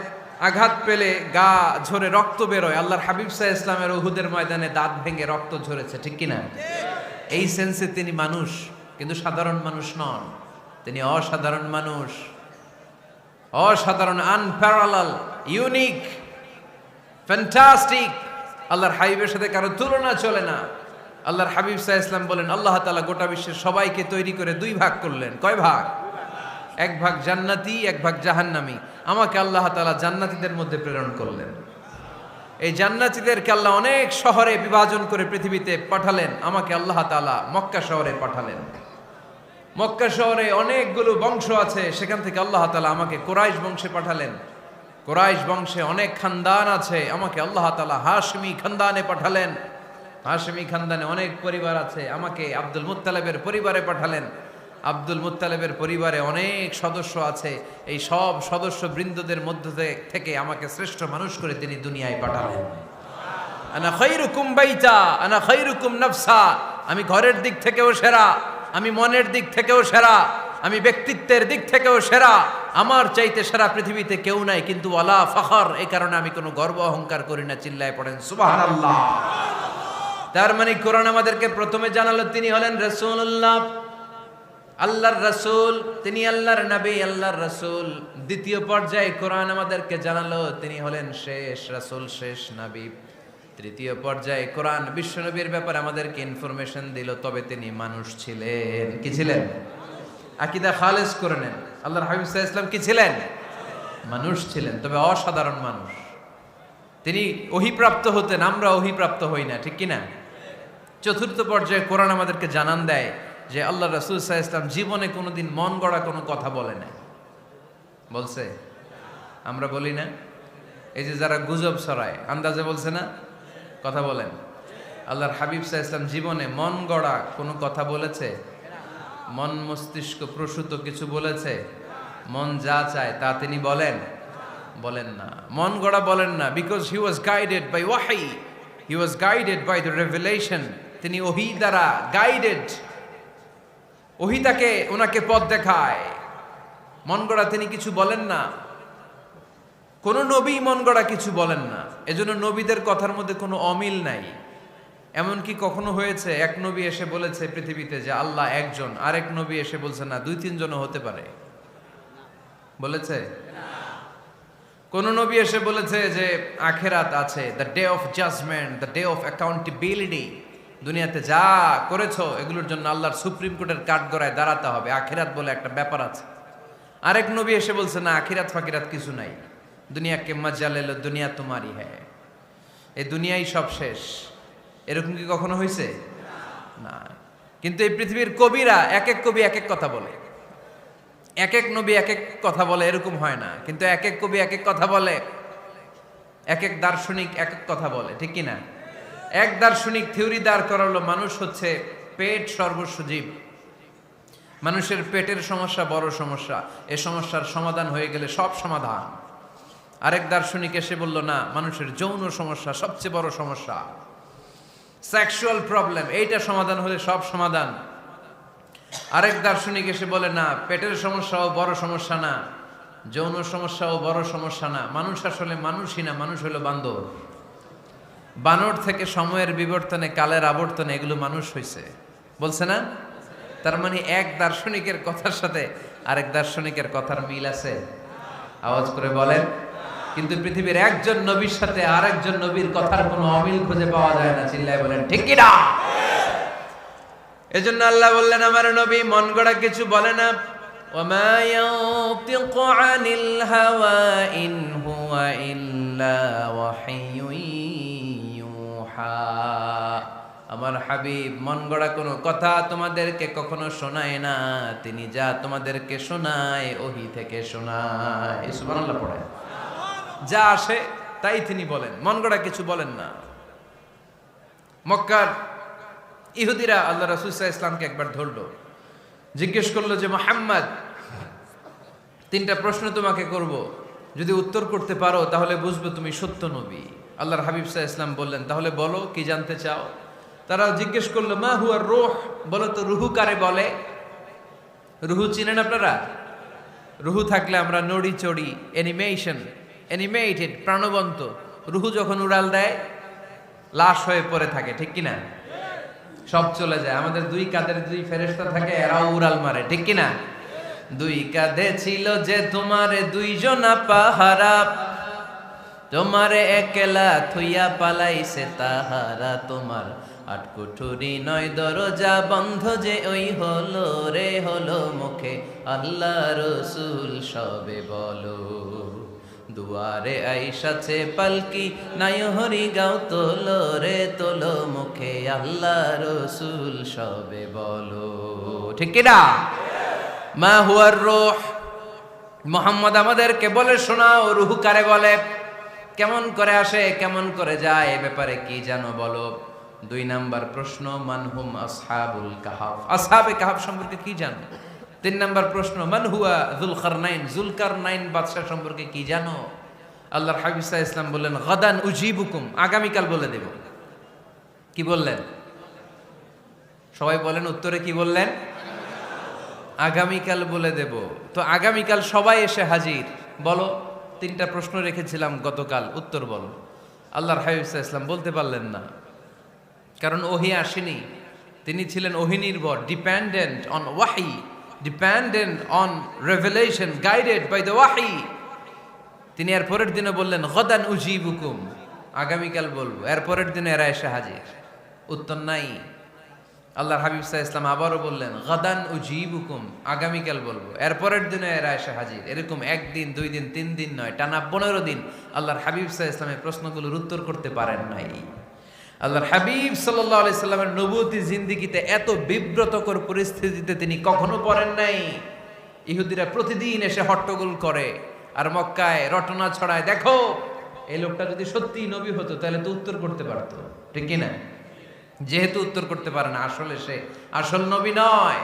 আঘাত পেলে গা ঝরে রক্ত বেরোয়, আল্লাহর হাবিব সাল্লাল্লাহু আলাইহি ওয়াসাল্লামের উহুদের ময়দানে দাঁত ভেঙে রক্ত ঝরেছে, ঠিক কিনা? এই সেন্সে তিনি মানুষ, কিন্তু সাধারণ মানুষ নন, তিনি অসাধারণ মানুষ, অসাধারণ, আনপ্যারালাল, ইউনিক, ফ্যান্টাস্টিক। আল্লাহর হাবিবের সাথে কারো তুলনা চলে না। আল্লাহর হাবিব সাল্লাল্লাহু আলাইহি ওয়াসাল্লাম বলেন, আল্লাহ তাআলা গোটা বিশ্বের সবাইকে তৈরি করে 2 ভাগ করলেন। কয় ভাগ? 1 ভাগ জান্নাতি, 1 ভাগ জাহান্নামী। আমাকে আল্লাহ তাআলা জান্নাতীদের মধ্যে প্রেরণ করলেন। এই জান্নাতীদেরকে আল্লাহ অনেক শহরে বিভাজন করে পৃথিবীতে পাঠালেন, আমাকে আল্লাহ তাআলা মক্কা শহরে পাঠালেন। মক্কা শহরে অনেকগুলো বংশ আছে, সেখান থেকে আল্লাহ তাআলা আমাকে কুরাইশ বংশে পাঠালেন। কুরাইশ বংশে অনেক খানদান আছে, আমাকে আল্লাহ তাআলা হাশমি খানদানে পাঠালেন। হাশমি খানদানে অনেক পরিবার আছে, আমাকে আব্দুল মুত্তালিবের পরিবারে পাঠালেন। আব্দুল মুত্তালিবের পরিবারে অনেক সদস্য আছে, এই সব সদস্য বৃন্দদের মধ্যে থেকে আমাকে শ্রেষ্ঠ মানুষ করে তিনি দুনিয়ায় পাঠালেন। আনা খায়রুকুম বাইতা আনা খায়রুকুম নাফসা, আমি ঘরের দিক থেকেও সেরা, আমি মনের দিক থেকেও সেরা, আমি ব্যক্তিত্বের দিক থেকেও সেরা, আমার চাইতে সেরা পৃথিবীতে কেউ নাই। কিন্তু ওয়ালা ফখর, এই কারণে আমি কোনো গর্ব অহংকার করি না। চিল্লায় পড়েন সুবহানাল্লাহ। তার মানে কোরআন আমাদেরকে প্রথমে জানালো তিনি হলেন রাসূলুল্লাহ, আল্লাহর রাসূল, তিনি আল্লাহর নবী, আল্লাহর রাসূল। দ্বিতীয় পর্যায়ে কোরআন আমাদেরকে জানালো তিনি হলেন শেষ রাসূল, শেষ নবী। তৃতীয় পর্যায়ে কোরআন বিশ্বনবীর ব্যাপারে আমাদেরকে ইনফরমেশন দিল, তবে তিনি মানুষ ছিলেন। কি ছিলেন? আকীদা খালেস করে নেন, আল্লাহর হাবিব সাল্লাল্লাহু আলাইহি ওয়াসাল্লাম কি ছিলেন? মানুষ ছিলেন, তবে অসাধারণ মানুষ। তিনি ওহীপ্রাপ্ত হতেন, আমরা ওহীপ্রাপ্ত হই না, ঠিক কিনা? চতুর্থ পর্যায়ে কোরআন আমাদেরকে জানান দেয় যে আল্লাহ রাসূল সাল্লাল্লাহু আলাইহি ওয়াসাল্লাম জীবনে কোনোদিন মন গড়া কোনো কথা বলে না। বলছে? আমরা বলি না? এই যে যারা গুজব ছড়ায়, আন্দাজে বলছে না, কথা বলেন। আল্লাহর হাবিব সাল্লাল্লাহু আলাইহি ওয়াসাল্লাম জীবনে মন গড়া কোনো কথা বলেছে? মন মস্তিষ্ক প্রসূত কিছু বলেছে? মন যা চায় তা তিনি বলেন? বলেন না, মন গড়া বলেন না। Because he was guided by ওয়াহি, he was guided by the revelation. তিনি ওহী দ্বারা গাইডেড, ওহী তাকে ওনাকে পথ দেখায়। মন গড়া তিনি কিছু বলেন না, কোন নবী মন গড়া কিছু বলেন না। এজন্য নবীদের কথার মধ্যে কোনো অমিল নাই। এমনকি কখনো হয়েছে এক নবী এসে বলেছে পৃথিবীতে যে আল্লাহ একজন, আরেক নবী এসে বলছে না 2-3 জনও হতে পারে? বলেছে? কোন নবী এসে বলেছে যে আখিরাত আছে, the day of judgement, the day of accountability, দুনিয়াতে যা করেছো এগুলোর জন্য আল্লাহর সুপ্রিম কোর্টের কাঠগড়ায় দাঁড়াতে হবে, আখিরাত বলে একটা ব্যাপার আছে? আরেক নবী এসে বলছে না, আখিরাত ফাকিরাত কিছু নাই, দুনিয়াকে মজা লেলো, দুনিয়া তোমারই হ্যায়, এই দুনিয়াই সব শেষ। এরকম কি কখনো হয়েছে? না। কিন্তু এই পৃথিবীর কবিরা, এক এক কবি এক এক কথা বলে, এক এক নবী এক এক কথা বলে, এরকম হয় না। কিন্তু এক এক কবি এক এক কথা বলে, এক এক দার্শনিক এক এক কথা বলে, ঠিক কি না? এক দার্শনিক থিওরি দাঁড় করালো, মানুষ হচ্ছে পেট সর্বস্ব জীব। মানুষের পেটের সমস্যা বড় সমস্যা, এ সমস্যার সমাধান হয়ে গেলে সব সমাধান। আরেক দার্শনিক এসে বলল না, মানুষের যৌন সমস্যা সবচেয়ে বড় সমস্যা, সেক্সুয়াল প্রবলেম, এইটা সমাধান হলে সব সমাধান। আরেক দার্শনিক এসে বলে না, পেটের সমস্যাও বড় সমস্যা না, যৌন সমস্যাও বড় সমস্যা না, মানুষ আসলে মানুষই না, মানুষ হলো বান্দর। বানর থেকে সময়ের বিবর্তনে, কালের আবর্তনে এগুলো মানুষ হয়েছে, বলছে না? তার মানে এক দার্শনিকের কথার সাথে আরেক দার্শনিকের কথার মিল আছে? আওয়াজ করে বলেন। কিন্তু পৃথিবীর একজন নবীর সাথে আরেকজন নবীর কথার কোনো অমিল খুঁজে পাওয়া যায় না। চিল্লায় বলেন ঠিক কি না? এজন্য আল্লাহ বললেন, আমার নবী মন গড়া কিছু বলে না। ওয়ামা ইয়ানতিকু আনিল হাওয়া ইন হুয়া ইল্লা ওয়াহিয়ুন ইউহা। আমার হাবিব মন গড়া কোনো কথা তোমাদেরকে কখনো শোনায় না, তিনি যা তোমাদেরকে শোনায় ওহী থেকে শোনায়। সুবহানাল্লাহ পড়ে। যা আসে তাই তিনি বলেন, মন গড়া কিছু বলেন না। মক্কার ইহুদিরা আল্লাহ রাসূল সাল্লাল্লাহু আলাইহি ওয়াসাল্লামকে একবার ধরলো, জিজ্ঞেস করলো যে মুহাম্মদ, তিনটা প্রশ্ন তোমাকে করব, যদি উত্তর করতে পারো তাহলে বুঝবো তুমি সত্য নবী। আল্লাহর হাবিব সাল্লাল্লাহু আলাইহি ওয়াসাল্লাম বললেন, তাহলে বলো কি জানতে চাও? তারা জিজ্ঞেস করলো, মা হুয়া রূহ, বলো তো রুহু কারে বলে? রুহু চিনেন আপনারা? রুহু থাকলে আমরা নড়ি চড়ি, অ্যানিমেটেড, প্রাণবন্ত। রুহু যখন উড়াল দেয় লাশ হয়ে পড়ে থাকে, ঠিক কিনা? সব চলে যায়। আমাদের দুই কাঁধের দুই ফেরেশতা থাকে, এরাও উড়াল মারে, ঠিক কিনা? দুই কাঁধে ছিল যে তোমারে দুইজনা পাহারা, তোমারে একলা থুইয়া পালাইছে তাহারা। তোমার আট কুঠুরি নয় দরজা বন্ধ যে ওই হলো রে হলো মুখে আল্লাহ রসুল সবে বলো। দুয়ারে আইসাছে পালকি নাই হরি গাও তোলো রে তোলো মুখে আল্লাহ রসুল সবে বলো, ঠিক কিনা? মা হুয়ার রূহ, মুহাম্মদ আমাদেরকে বলে শোনাও রুহু কারে বলে, কেমন করে আসে, কেমন করে যায়, এ ব্যাপারে কি জানো বলো। দুই নাম্বার প্রশ্ন, মানহুম আসহাবুল কাহাফ, আসহাবে কাহাফ সম্পর্কে কি জানো? তিন নাম্বার প্রশ্ন, মান হুয়া যুলকারনাইন, যুলকারনাইন বাদশা সম্পর্কে কি জানো? আল্লাহর হাবিব সাল্লাল্লাহু আলাইহি ওয়াসাল্লাম বললেন, গাদান উজিবুকুম, আগামীকাল বলে দেব। কি বললেন? সবাই বলেন উত্তরে কি বললেন? আগামীকাল বলে দেব। তো আগামীকাল সবাই এসে হাজির। বলো, তিনটা প্রশ্ন রেখেছিলাম গতকাল, উত্তর বলো। আল্লাহর হাবিব সাল্লাল্লাহু আলাইহি ওয়াসাল্লাম বলতে পারলেন না, কারণ ওহী আসেনি। তিনি ছিলেন ওহী নির্ভর, ডিপেন্ডেন্ট অন ওয়াহি, dependent on revelation, guided by the ওয়াহি। তিনি এর পরের দিনে বললেন, গাদান উজিবুকুম, আগামীকাল বলবো। এর পরের দিনে এরা এসে হাজির, উত্তর নাই। আল্লাহর হাবিব সাল্লাল্লাহু আলাইহি ওয়াসাল্লাম আবারও বললেন, গাদান উজিবুকুম, আগামীকাল বলবো। এর পরের দিনে এরা এসে হাজির। এরকম একদিন, দুই দিন, তিন দিন নয়, টানা 15 দিন আল্লাহর হাবিব সাল্লাল্লাহু আলাইহি ওয়াসাল্লামের প্রশ্নগুলোর উত্তর করতে পারেন নাই। আল্লাহর হাবিব সাল্লাল্লাহু আলাইহি সাল্লামের নবুয়তি জিন্দেগিতে এত বিব্রতকর পরিস্থিতিতে তিনি কখনো পড়েন নাই। ইহুদিরা প্রতিদিন এসে হট্টগোল করে আর মক্কায় রটনা ছড়ায়, দেখো এই লোকটা যদি সত্যি নবী হতো তাহলে তো উত্তর করতে পারতো, ঠিক কিনা? যেহেতু উত্তর করতে পারে না, আসলে সে আসল নবী নয়,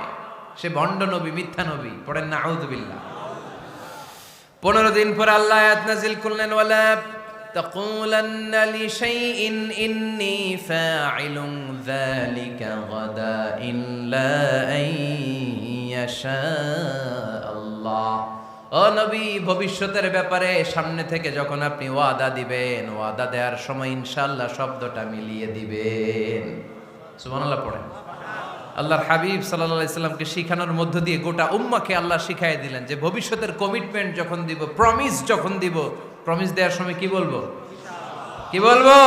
সে ভণ্ড নবী, মিথ্যা নবী। পড়েন না আউযুবিল্লাহ। 15 দিন পর আল্লাহ আয়াত নাযিল করলেন, ওয়ালা তাকুলান্না লিশাইইন ইন্নী ফাইলুন যালিকা গাদা ইল্লা আইয়াশা আল্লাহ। ও নবী, ভবিষ্যতের ব্যাপারে সামনে থেকে যখন আপনি ওয়াদা দিবেন, ওয়াদা দেওয়ার সময় ইনশাআল্লাহ শব্দটা মিলিয়ে দিবেন। সুবহানাল্লাহ পড়েন। আল্লাহর হাবিব সাল্লাল্লাহু আলাইহি সাল্লামকে শিখানোর মধ্য দিয়ে গোটা উম্মাহকে আল্লাহ শিখাইয়ে দিলেন যে ভবিষ্যতের কমিটমেন্ট যখন দিব, প্রমিস যখন দিব, প্রমিস দেওয়ার সময় কি বলবো? কি বলবো?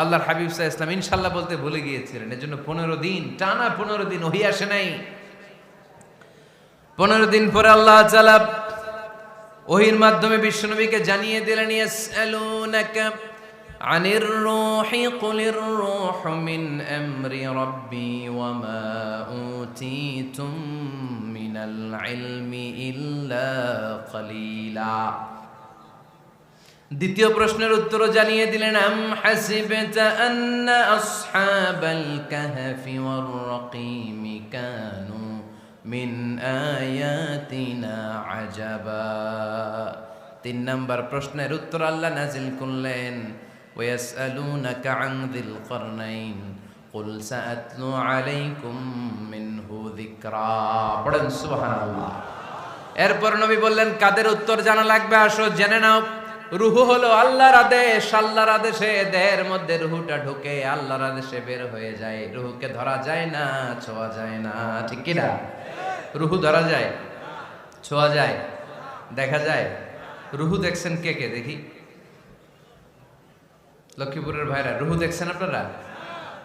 আল্লাহর হাবিব সাল্লাল্লাহু আলাইহি সাল্লাম ইনশাআল্লাহ বলতে ভুলে গিয়েছিলেন। এজন্য 15 দিন, টানা 15 দিন ওহী আসে নাই। 15 দিন পরে আল্লাহ তাআলা ওহীর মাধ্যমে বিশ্বনবীকে জানিয়ে দিলেন, ইয়াসআলুনাকা আনির রূহি কুলির রূহু মিন আমরি রাব্বি ওয়া মা উতীতুম মিনাল ইলমি ইল্লা কালিলা। দ্বিতীয় প্রশ্নের উত্তরও জানিয়ে দিলেন, আম হাসিবতা আন্না আসহাবাল কাহফি ওয়ার রাকিম কানু মিন আয়াতিনা আজাবা। 3 নম্বর প্রশ্নের উত্তর আল্লাহ নাজিল করলেন, ওয়াসআলুনাকা আন যিল কারনাইন কুল সাআতলু আলাইকুম মিনহু যিকরা। পড়েন সুবহানাল্লাহ। এরপর নবী বললেন, কাদের উত্তর জানা লাগবে, আসো জেনে নাও। রুহু হলো আল্লাহর আদেশ, আল্লাহর আদেশে দেহের মধ্যে রুহুটা ঢুকে আল্লাহর আদেশে বের হয়ে যায়। রুহুকে ধরা যায় না, ছোঁয়া যায় না, ঠিক কি না? রুহু ধরা যায়, ছোঁয়া যায়, দেখা যায়? রুহু দেখছেন কে কে দেখি? লক্ষ্মীপুরের ভাইরা রুহু দেখছেন আপনারা?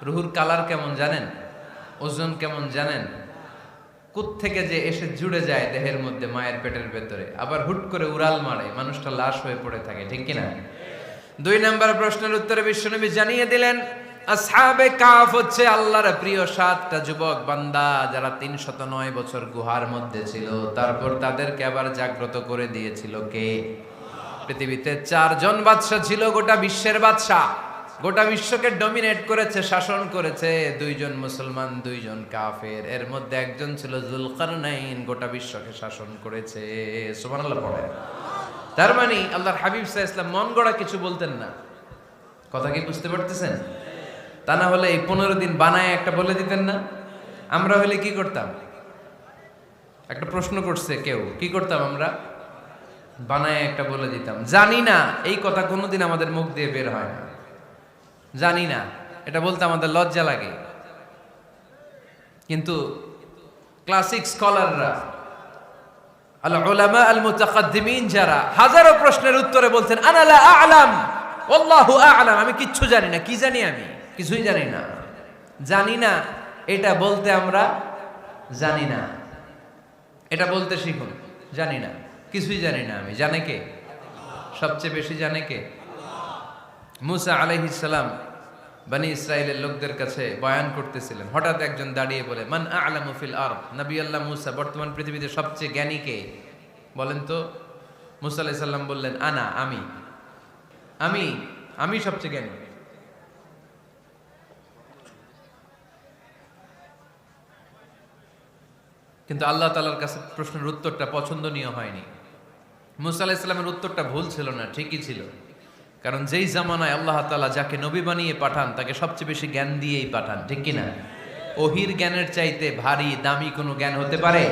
রুহুর কালার কেমন জানেন? ওজন কেমন জানেন? কোত্থেকে যে এসে জুড়ে যায় দেহের মধ্যে, মায়ের পেটের ভেতরে, আবার হুট করে উড়াল মারে, মানুষটা লাশ হয়ে পড়ে থাকে, ঠিক কিনা? 2 নম্বর প্রশ্নের উত্তরে বিশ্বনবী জানিয়ে দিলেন, আসহাবে কাফ হচ্ছে আল্লাহর প্রিয় 7টা যুবক বান্দা, যারা 309 বছর গুহার মধ্যে ছিল। তারপর তাদেরকে আবার জাগ্রত করে দিয়েছিল কে? পৃথিবীতে 4 জন বাদশা ছিল, গোটা বিশ্বের বাদশা, গোটা বিশ্বকে ডমিনেট করেছে, শাসন করেছে। 2 জন মুসলমান, 2 জন কাফের। এর মধ্যে একজন ছিল যুলকারনাইন, গোটা বিশ্বকে শাসন করেছে। সুবহানাল্লাহ পড়ে। তার মানে আল্লাহর হাবিব সাল্লাল্লাহু আলাইহি ওয়াসাল্লাম মন গড়া কিছু বলতেন না। কথা কি বুঝতে পারতেছেন? তা না হলে এই 15 দিন বানায় একটা বলে দিতেন না? আমরা হলে কি করতাম? একটা প্রশ্ন করছে কেউ, কি করতাম আমরা? বানায় একটা বলে দিতাম। জানি না, এই কথা কোনোদিন আমাদের মুখ দিয়ে বের হয় না। জানি না, এটা বলতে আমাদের লজ্জা লাগে। কিন্তু ক্লাসিক স্কলাররা, আল উলামা আল মুতাকাদ্দিমিন, যারা হাজারো প্রশ্নের উত্তরে বলছেন, আনা লা আ'লাম ওয়াল্লাহু আ'লাম, আমি কিচ্ছু জানি না। কি জানি? আমি কিছুই জানি না। জানি না এটা বলতে আমরা জানি না, এটা বলতে শিখুন। জানি না, কিছুই জানি না আমি। জানে কে? সবচেয়ে বেশি জানে কে? মুসা আলাইহিস সালাম বনি ইসরাইলের লোকদের কাছে বয়ান করতেছিলেন। হঠাৎ একজন দাঁড়িয়ে বলে, মান আ'লামু ফিল আরদ। নবী আল্লাহ মুসা, বর্তমান পৃথিবীতে সবচেয়ে জ্ঞানী কে বলেন তো? মুসা আলাইহিস সালাম বললেন, আনা, আমি আমি আমি সবচেয়ে জ্ঞানী। কিন্তু আল্লাহ তাআলার কাছে প্রশ্নের উত্তরটা পছন্দনীয় হয়নি। মুসা আলাইহিস সালামের উত্তরটা ভুল ছিল না, ঠিকই ছিল। কারণ যেই জামানায় আল্লাহ তাআলা যাকে নবী বানিয়ে পাঠান, তাকে সবচেয়ে বেশি জ্ঞান দিয়েই পাঠান, ঠিক কিনা? ওহির জ্ঞানের চাইতে ভারী দামি কোনো জ্ঞান হতে পারে?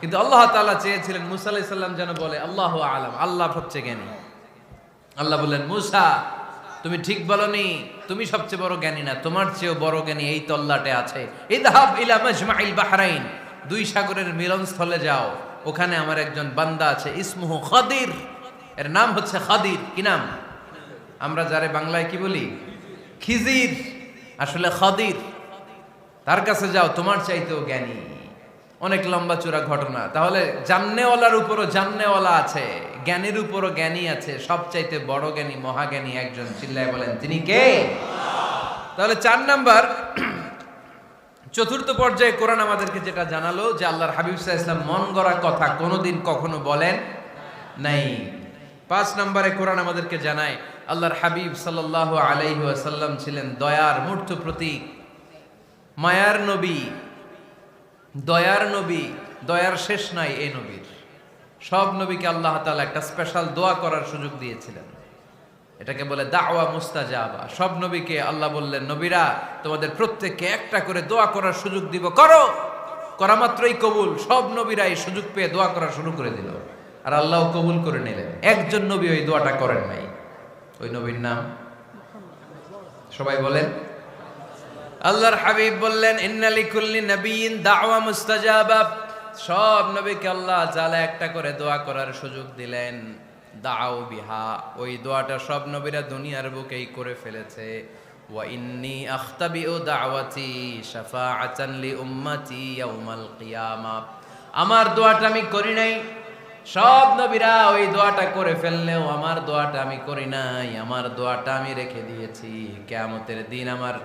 কিন্তু আল্লাহ তাআলা চেয়েছিলেন মুসা আলাইহিস সালাম যেন বলে, আল্লাহু আ'লাম, আল্লাহ সবচেয়ে জ্ঞানী। আল্লাহ বললেন, মুসা তুমি ঠিক বলনি, তুমি সবচেয়ে বড় জ্ঞানী না, তোমার চেয়েও বড় জ্ঞানী এই তল্লাটে আছে। ইযহাব ইলা মাজমাইল বাহরাইন, 2 সাগরের মিলনস্থলে যাও, ওখানে আমার একজন বান্দা আছে, ইসমুহু খাদির, এর নাম হচ্ছে খাদির। কি নাম? আমরা যারে বাংলায় কি বলি? খিজির, আসলে খাদির। তার কাছে যাও, তোমার চাইতেও জ্ঞানী। অনেক লম্বা চূড়া ঘটনা। তাহলে জান্নেওয়ালার উপরও জান্নেওয়ালা আছে, জ্ঞানীর উপরও জ্ঞানী আছে। সবচাইতে বড় জ্ঞানী, মহাজ্ঞানী একজন, চিল্লায় বলেন তিনি কে? তাহলে 4 নাম্বার, চতুর্থ পর্যায়ে কোরআন আমাদেরকে যেটা জানালো, যে আল্লাহর হাবিব সাল্লাল্লাহু আলাইহি ওয়াসাল্লাম মন গড়া কথা কোনোদিন কখনো বলেন নাই। 5 নম্বরে কোরআন আমাদেরকে জানায়, আল্লাহর হাবিব সাল্লাল্লাহু আলাইহি ওয়াসাল্লাম ছিলেন দয়ার মূর্ত প্রতীক, মায়ার নবী, দয়ার নবী। দয়ার শেষ নাই এই নবীর। সব নবীকে আল্লাহ তাআলা একটা স্পেশাল দোয়া করার সুযোগ দিয়েছিলেন, এটাকে বলে দাওয়া মুস্তাজাবা। সব নবীকে আল্লাহ বললেন, নবীরা তোমাদের প্রত্যেককে একটা করে দোয়া করার সুযোগ দিব, করো। করা মাত্রই কবুল। সব নবীরা এই সুযোগ পেয়ে দোয়া করা শুরু করে দিল, আর আল্লাহ কবুল করে নিলেন। একজন নবী ওই দোয়াটা করেন নাই। ওই নবীর নাম সবাই বলেন। আল্লাহর হাবিব বললেন, ইন্না লিকুল্লি নাবিয়্যিন দাওয়া মুস্তাজাবা। সব নবীকে আল্লাহ তাআলা একটা করে দোয়া করার সুযোগ দিলেন। দাও বিহা, ওই দোয়াটা সব নবীরা দুনিয়ার বুকেই করে ফেলেছে। ওয়া ইন্নী আখতাবিউ দাওয়াতি শাফাআতান লি উম্মতি ইয়াউমাল কিয়ামা। আমার দোয়াটা আমি করি নাই, সব নবীরা ওই দোয়াটা করে ফেললেও আমার দোয়াটা আমি করি নাই। আমার দোয়াটা আমি রেখে দিয়েছি, কিয়ামতের দিন আমার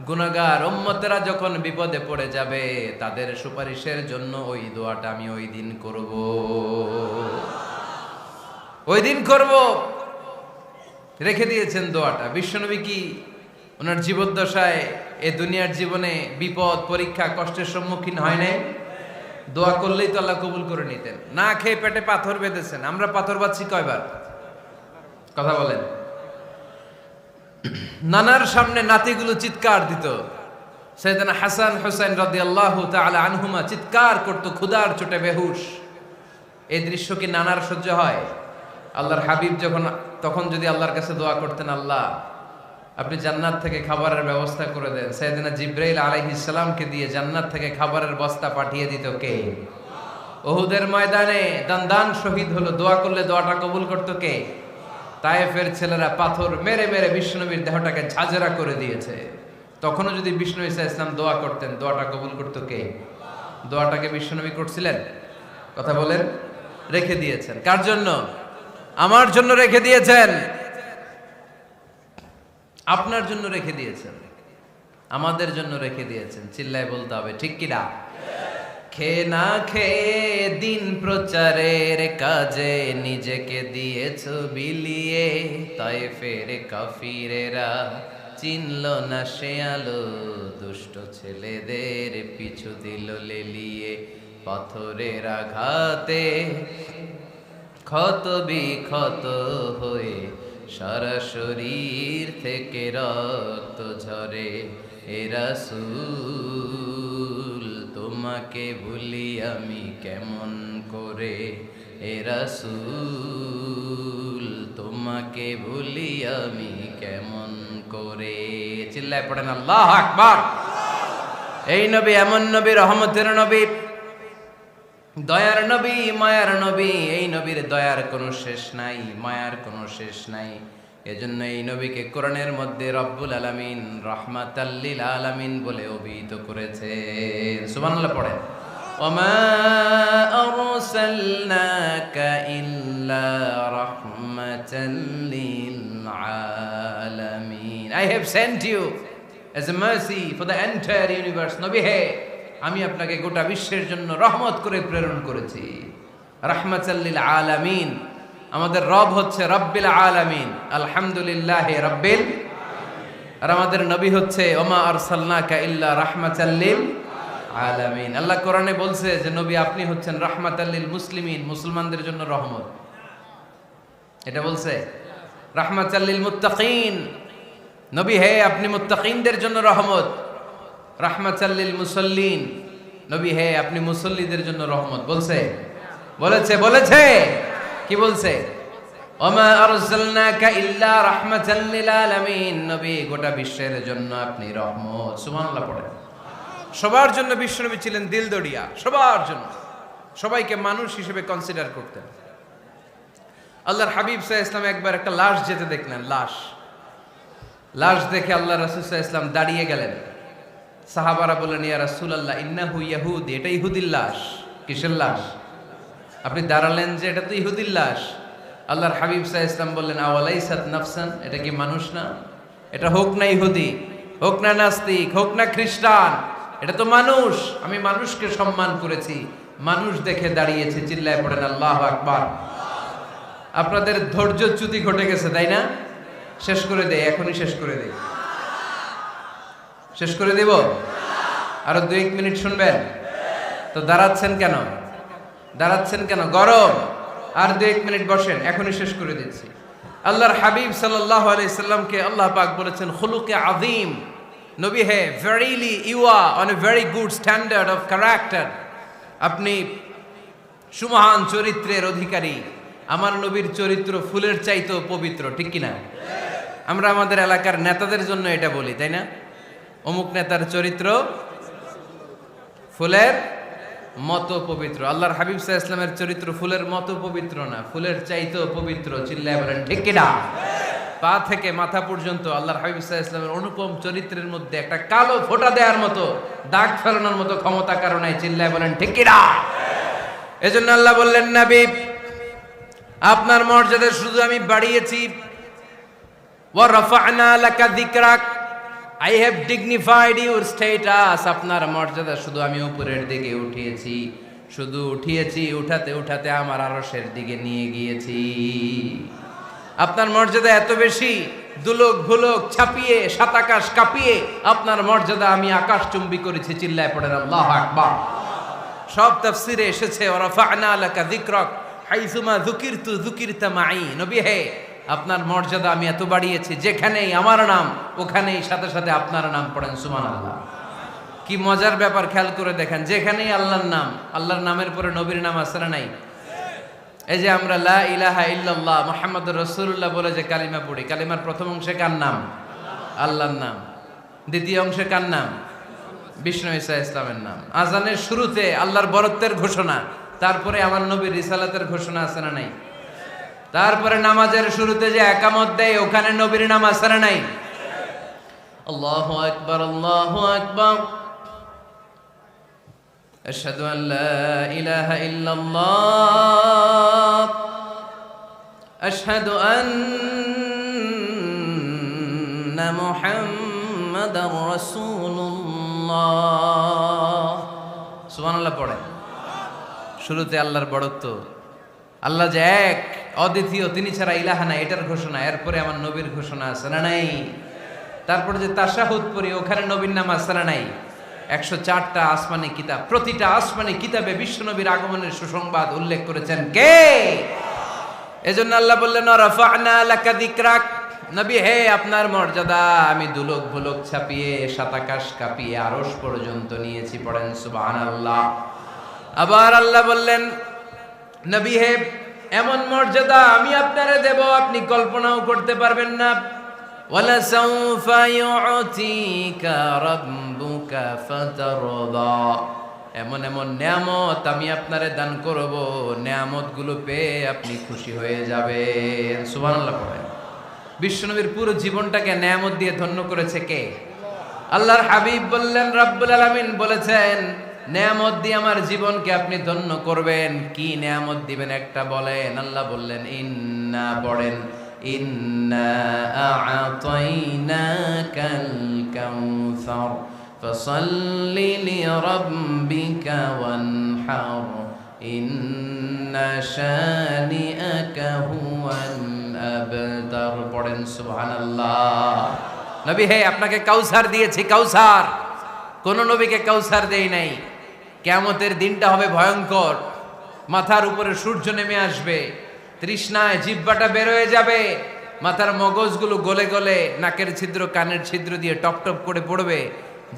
গুনাহগার উম্মতেরা যখন বিপদে পড়ে যাবে, তাদের সুপারিশের জন্য ওই দোয়াটা আমি ওই দিন করব, ওই দিন করব। রেখে দিয়েছেন দোয়াটা। বিশ্বনবী কি ওনার জীবদ্দশায় এ দুনিয়ার জীবনে বিপদ পরীক্ষা কষ্টের সম্মুখীন হয় নাই? দোয়া করলেই তো আল্লাহ কবুল করে নিতেন। না খেয়ে পেটে পাথর বেঁধেছেন, আমরা পাথর বাঁধছি কয়বার? কথা বলেন। নানার সামনে নাতিগুলো চিৎকার দিত, সাইয়েদনা হাসান হুসাইন রাদিয়াল্লাহু তাআলা আনহুমা চিৎকার করত ক্ষুধার চোটে বেহুশ। এই দৃশ্য কি নানার সহ্য হয়? আল্লাহর হাবিব তখন যদি আল্লাহর কাছে দোয়া করতেন, আল্লাহ আপনি জান্নাত থেকে খাবারের ব্যবস্থা করে দেন, সাইয়েদনা জিবরাইল আলাইহিস সালামকে দিয়ে জান্নাত থেকে খাবারের বস্তা পাঠিয়ে দিত কে? উহুদের ময়দানে দান শহীদ হলো, দোয়া করলে দোয়াটা কবুল করতো কে? তায়েফের ছেলেরা পাথর মেরে মেরে বিষ্ণুনবীর দেহটাকে ঝাঁঝরা করে দিয়েছে। তখনও যদি বিষ্ণু ঈসা ইসলাম দোয়া করতেন, দোয়াটা কবুল করতো কে? দোয়াটাকে বিষ্ণুনবী করছিলেন? কথা বলেন। রেখে দিয়েছেন কার জন্য? আমার জন্য রেখে দিয়েছেন, আপনার জন্য রেখে দিয়েছেন, আমাদের জন্য রেখে দিয়েছেন। চিল্লায় বলতে হবে ঠিক কিনা? খেয়ে না খেয়ে দিন প্রচারের কাজে নিজেকে দিয়েছ বিলিয়ে, তায়েফের কাফিরেরা চিনল না সে আলো, দুষ্ট ছেলেদের পিছু দিল লেলিয়ে। পাথরের আঘাতে ক্ষত বিক্ষত হয়ে সারা শরীর থেকে রক্ত ঝরে। এ রাসূল তোমাকে ভুলি আমি কেমন করে, এ রাসূল তোমাকে ভুলি আমি কেমন করে। চিল্লায় পড়েন আল্লাহু আকবার। এই নবী এমন নবী, রহমতের নবী, দয়ার নবী, মায়ার নবী। এই নবীর দয়ার কোনো শেষ নাই, মায়ার কোনো শেষ নাই। এজন্য এই নবীকে কোরআনের মধ্যে রব্বুল আলামিন রাহমাতাল লিল আলামিন বলে অভিহিত করেছে। সুবহানাল্লাহ পড়েন। ওমা আরসালনাকা ইল্লা রাহমাতাল লিল আলামিন। I have sent you as a mercy for the entire universe. নবী হে, আমি আপনাকে গোটা বিশ্বের জন্য রহমত করে প্রেরণ করেছি। রাহমাতাল লিল আলামিন। আমাদের রব হচ্ছে রব্বিল আলামিন, আলহামদুলিল্লাহি রাব্বিল। আর আমাদের নবী হচ্ছে ওমা আরসালনাকা ইল্লা রাহমাতাল লিল আলামিন। আল্লাহ কোরআনে বলছে যে নবী আপনি হচ্ছেন রাহমাতাল লিল মুসলিমিন, মুসলমানদের জন্য রহমত। এটা বলছে রাহমাতাল লিল মুত্তাকিন। নবী হে, আপনি মুত্তাকিনদের জন্য রহমত। রাহমাতাল লিল মুসাল্লিন। নবী হে, আপনি মুসল্লিদের জন্য রহমত। বলছে বলেছে কি বলছে? ওমা আরসালনাকা ইল্লা রাহমাতাল লিল আলামিন। নবী গোটা বিশ্বের জন্য আপনি রহমত। সুবহানাল্লাহ পড়েন। সবার জন্য বিশ্বনবী ছিলেন দিলদরিয়া, সবার জন্য, সবাইকে মানুষ হিসেবে কনসিডার করতেন। আল্লাহর হাবিব সাল্লাল্লাহু আলাইহি ওয়াসাল্লাম একবার একটা লাশ যেতে দেখলেন, লাশ দেখে আল্লাহ রাসূল সাল্লাল্লাহু আলাইহি ওয়াসাল্লাম দাঁড়িয়ে গেলেন। সাহাবারা বললেন, ইয়া রাসূলুল্লাহ ইন্নাহু ইয়াহুদি, এটা ইহুদির লাশ। কিসের লাশ? আপনি দাঁড়ালেন যে এটা তো ইহুদির লাশ। আল্লাহর হাবিব সাল্লাল্লাহু আলাইহি ওয়াসাল্লাম বললেন, আওয়ালাইসাত নাফসান, এটা কি মানুষ না? এটা হোক না ইহুদি, হোক না নাস্তিক, হোক না খ্রিস্টান, এটা তো মানুষ। আমি মানুষকে সম্মান করেছি, মানুষ দেখে দাঁড়িয়েছে। চিল্লায় পড়েন আল্লাহু আকবার। আপনাদের ধৈর্যচ্যুতি ঘটে গেছে, তাই না? শেষ করে দেই, এখনই শেষ করে দেই। শেষ করে দেব? আরো 2-1 মিনিট শুনবেন তো? দাঁড়াচ্ছেন কেন? গরম। আর 2-1 মিনিট বসেন, এখনই শেষ করে দিচ্ছি। আল্লাহর হাবিব সাল্লাল্লাহু আলাইহি সাল্লামকে আল্লাহ পাক বলেছেন খুলুকে আযীম। নবী হে, verily you are on a very good standard of character. আপনি সুমহান চরিত্রের অধিকারী। আমার নবীর চরিত্র ফুলের চাইতেও পবিত্র, ঠিক কিনা? আমরা আমাদের এলাকার নেতাদের জন্য এটা বলি, তাই না? অমুক নেতার চরিত্র ফুলের মতো পবিত্র। আল্লাহর হাবিব সাল্লাল্লাহু আলাইহি ওয়াসাল্লামের চরিত্র ফুলের মতো পবিত্র না, ফুলের চাইতেও পবিত্র। চিল্লায় বলেন ঠিক কিনা? পা থেকে মাথা পর্যন্ত আল্লাহর হাবিব সাল্লাল্লাহু আলাইহি ওয়াসাল্লামের অনুপম চরিত্রের মধ্যে একটা কালো ফোঁটা দেওয়ার মতো, দাগ ফেলানোর মতো ক্ষমতা কারো নাই। চিল্লায় বলেন ঠিক কিনা? এজন্য আল্লাহ বললেন, নবী আপনার মর্যাদা শুধু আমি বাড়িয়েছি, ওয়া রাফা'না লাকা যিকরাক, I have dignified your status. আপনার মর্যাদা শুধু আমি উপরের দিকে উঠিয়েছি, উঠাতে উঠাতে আমার আরশের দিকে নিয়ে গিয়েছি। আপনার মর্যাদা এত বেশি, দুলোক ভুলোক ছাপিয়ে সাত আকাশ কাঁপিয়ে আপনার মর্যাদা আমি আকাশচুম্বী করেছি। চিল্লায় পড়েন আল্লাহু আকবার। সব তাফসিরে এসেছে ওয়ারাফা'না লাকা যিকরাক হাইসুমা যুকিরতু যুকিরতা মাই। নবী হে, আপনার মর্যাদা আমি এত বাড়িয়েছি, যেখানেই আমার নাম ওখানেই সাথে সাথে আপনার নাম পড়েন সুবহানাল্লাহ। কি মজার ব্যাপার, খেয়াল করে দেখেন, যেখানেই আল্লাহর নাম, আল্লাহর নামের পরে নবীর নাম আছে না নাই? এই যে আমরা লা ইলাহা ইল্লাল্লাহ মুহাম্মাদুর রাসূলুল্লাহ বলে যে কালিমা পড়ি, কালিমার প্রথম অংশে কার নাম? আল্লাহর নাম। দ্বিতীয় অংশে কার নাম? বিষ্ণু ঈসা ইসলামের নাম। আজানের শুরুতে আল্লাহর বরত্বের ঘোষণা, তারপরে আমার নবীর রিসালাতের ঘোষণা আছে না নাই? তারপরে নামাজের শুরুতে যে একামত দেয় ওখানে নবীর নাম আছে না নাই? আল্লাহু আকবার, আল্লাহু আকবার। আশহাদু আন লা ইলাহা ইল্লাল্লাহ, আশহাদু আন্না মুহাম্মাদার রাসূলুল্লাহ। সুবহানাল্লাহ পড়েন। শুরুতে আল্লাহর বড়ত্ব, আল্লাহ যে এক অদ্বিতীয়, তিনি ছাড়া ইলাহা নাই, এটার ঘোষণা। এরপরে আমার নবীর ঘোষণা আছে না নাই? তারপরে যে তাশাহুদ পড়ি ওখানে নবীর নাম আছে না নাই? 104টা আসমানি কিতাব, প্রতিটা আসমানি কিতাবে বিশ্ব নবীর আগমনের সুসংবাদ উল্লেখ করেছেন কে? এজন্য আল্লাহ বললেন রাফা'না লাকা যিকরাক। নবী হে, আপনার মর্যাদা আমি দুলোক ভুলোক ছাপিয়ে সাত আকাশ কাঁপিয়ে আরশ পর্যন্ত নিয়েছি। পড়েন সুবহানাল্লাহ। আবার আল্লাহ বললেন নবী হে, এমন মর্যাদা আমি আপনারে দেব আপনি কল্পনাও করতে পারবেন না। ওয়ালা সাউফা ইউতিকা রাব্বুকা ফাতারদা। এমন এমন নিয়ামত আমি আপনারে দান করব, নিয়ামতগুলো পেয়ে আপনি খুশি হয়ে যাবেন। সুবহানাল্লাহ পড়েন। বিশ্বনবীর পুরো জীবনটাকে নিয়ামত দিয়ে ধন্য করেছে কে? আল্লাহর হাবিব বললেন, রব্বুল আলামিন বলেছেন নিয়ামত দিয়ে আমার জীবনকে আপনি ধন্য করবেন। কি নিয়ামত দিবেন একটা বলেন? আল্লাহ বললেন ইন্না, পড়েন, ইন্না আ'তাইনাকাল কাউসার ফাসাল্লি লিরাব্বিকা ওয়ানহার ইন্না শানিআকা হুয়াল আবতার। পড়েন সুবহানাল্লাহ। নবী হে, আপনাকে কাউসার দিয়েছি, কাউসার। কোন নবীকে কাউসার দেই নাই। কিয়ামতের দিনটা হবে ভয়ঙ্কর, মাথার উপরে সূর্য নেমে আসবে, তৃষ্ণায় জিহ্বাটা বের হয়ে যাবে, মাথার মগজগুলো গলে গলে নাকের ছিদ্র কানের ছিদ্র দিয়ে টপ টপ করে পড়বে,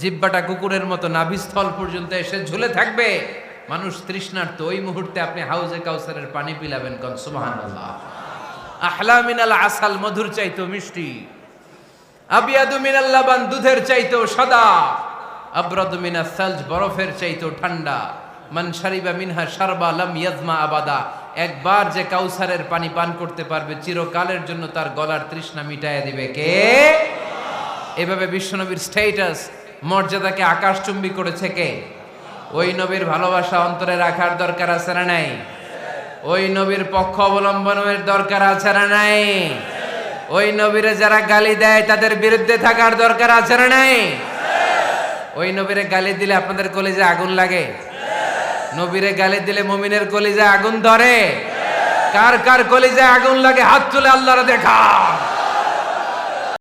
জিহ্বাটা কুকুরের মতো নাভিস্থল পর্যন্ত এসে ঝুলে থাকবে। মানুষ তৃষ্ণার্ত। ওই মুহূর্তে আপনি হাউজে কাউসারের পানি পিলাবেন। কোন সুবহানাল্লাহ। আহলা মিনাল আসাল, মধুর চাইতো মিষ্টি। আবিয়াদু মিনাল লাবান, দুধের চাইতো সাদা। আবরাদু মিনাস সালজ, বরফের চাইতো ঠান্ডা। মান শারিবা মিনহা শারবা লাম ইয়াজমা আবাদা। একবার যে কাউসারের পানি পান করতে পারবে চিরকালের জন্য তার গলার তৃষ্ণা মিটাইয়া দিবে কে? এভাবে বিশ্বনবীর স্ট্যাটাস, মর্যাদাকে আকাশচুম্বী করেছে কে? ওই নবীর ভালোবাসা অন্তরে রাখার দরকার আছে না নাই? ওই নবীর পক্ষ অবলম্বনের দরকার আছে না নাই? ওই নবীরে যারা গালি দেয় তাদের বিরুদ্ধে থাকার দরকার আছে না নাই? ওই নবীরে গালি দিলে আপনাদের কলিজায় আগুন লাগে? নবীরে গালি দিলে মুমিনের কলিজায় আগুন ধরে? কার কার কলিজায় আগুন লাগে হাত তুলে আল্লাহরে দেখা।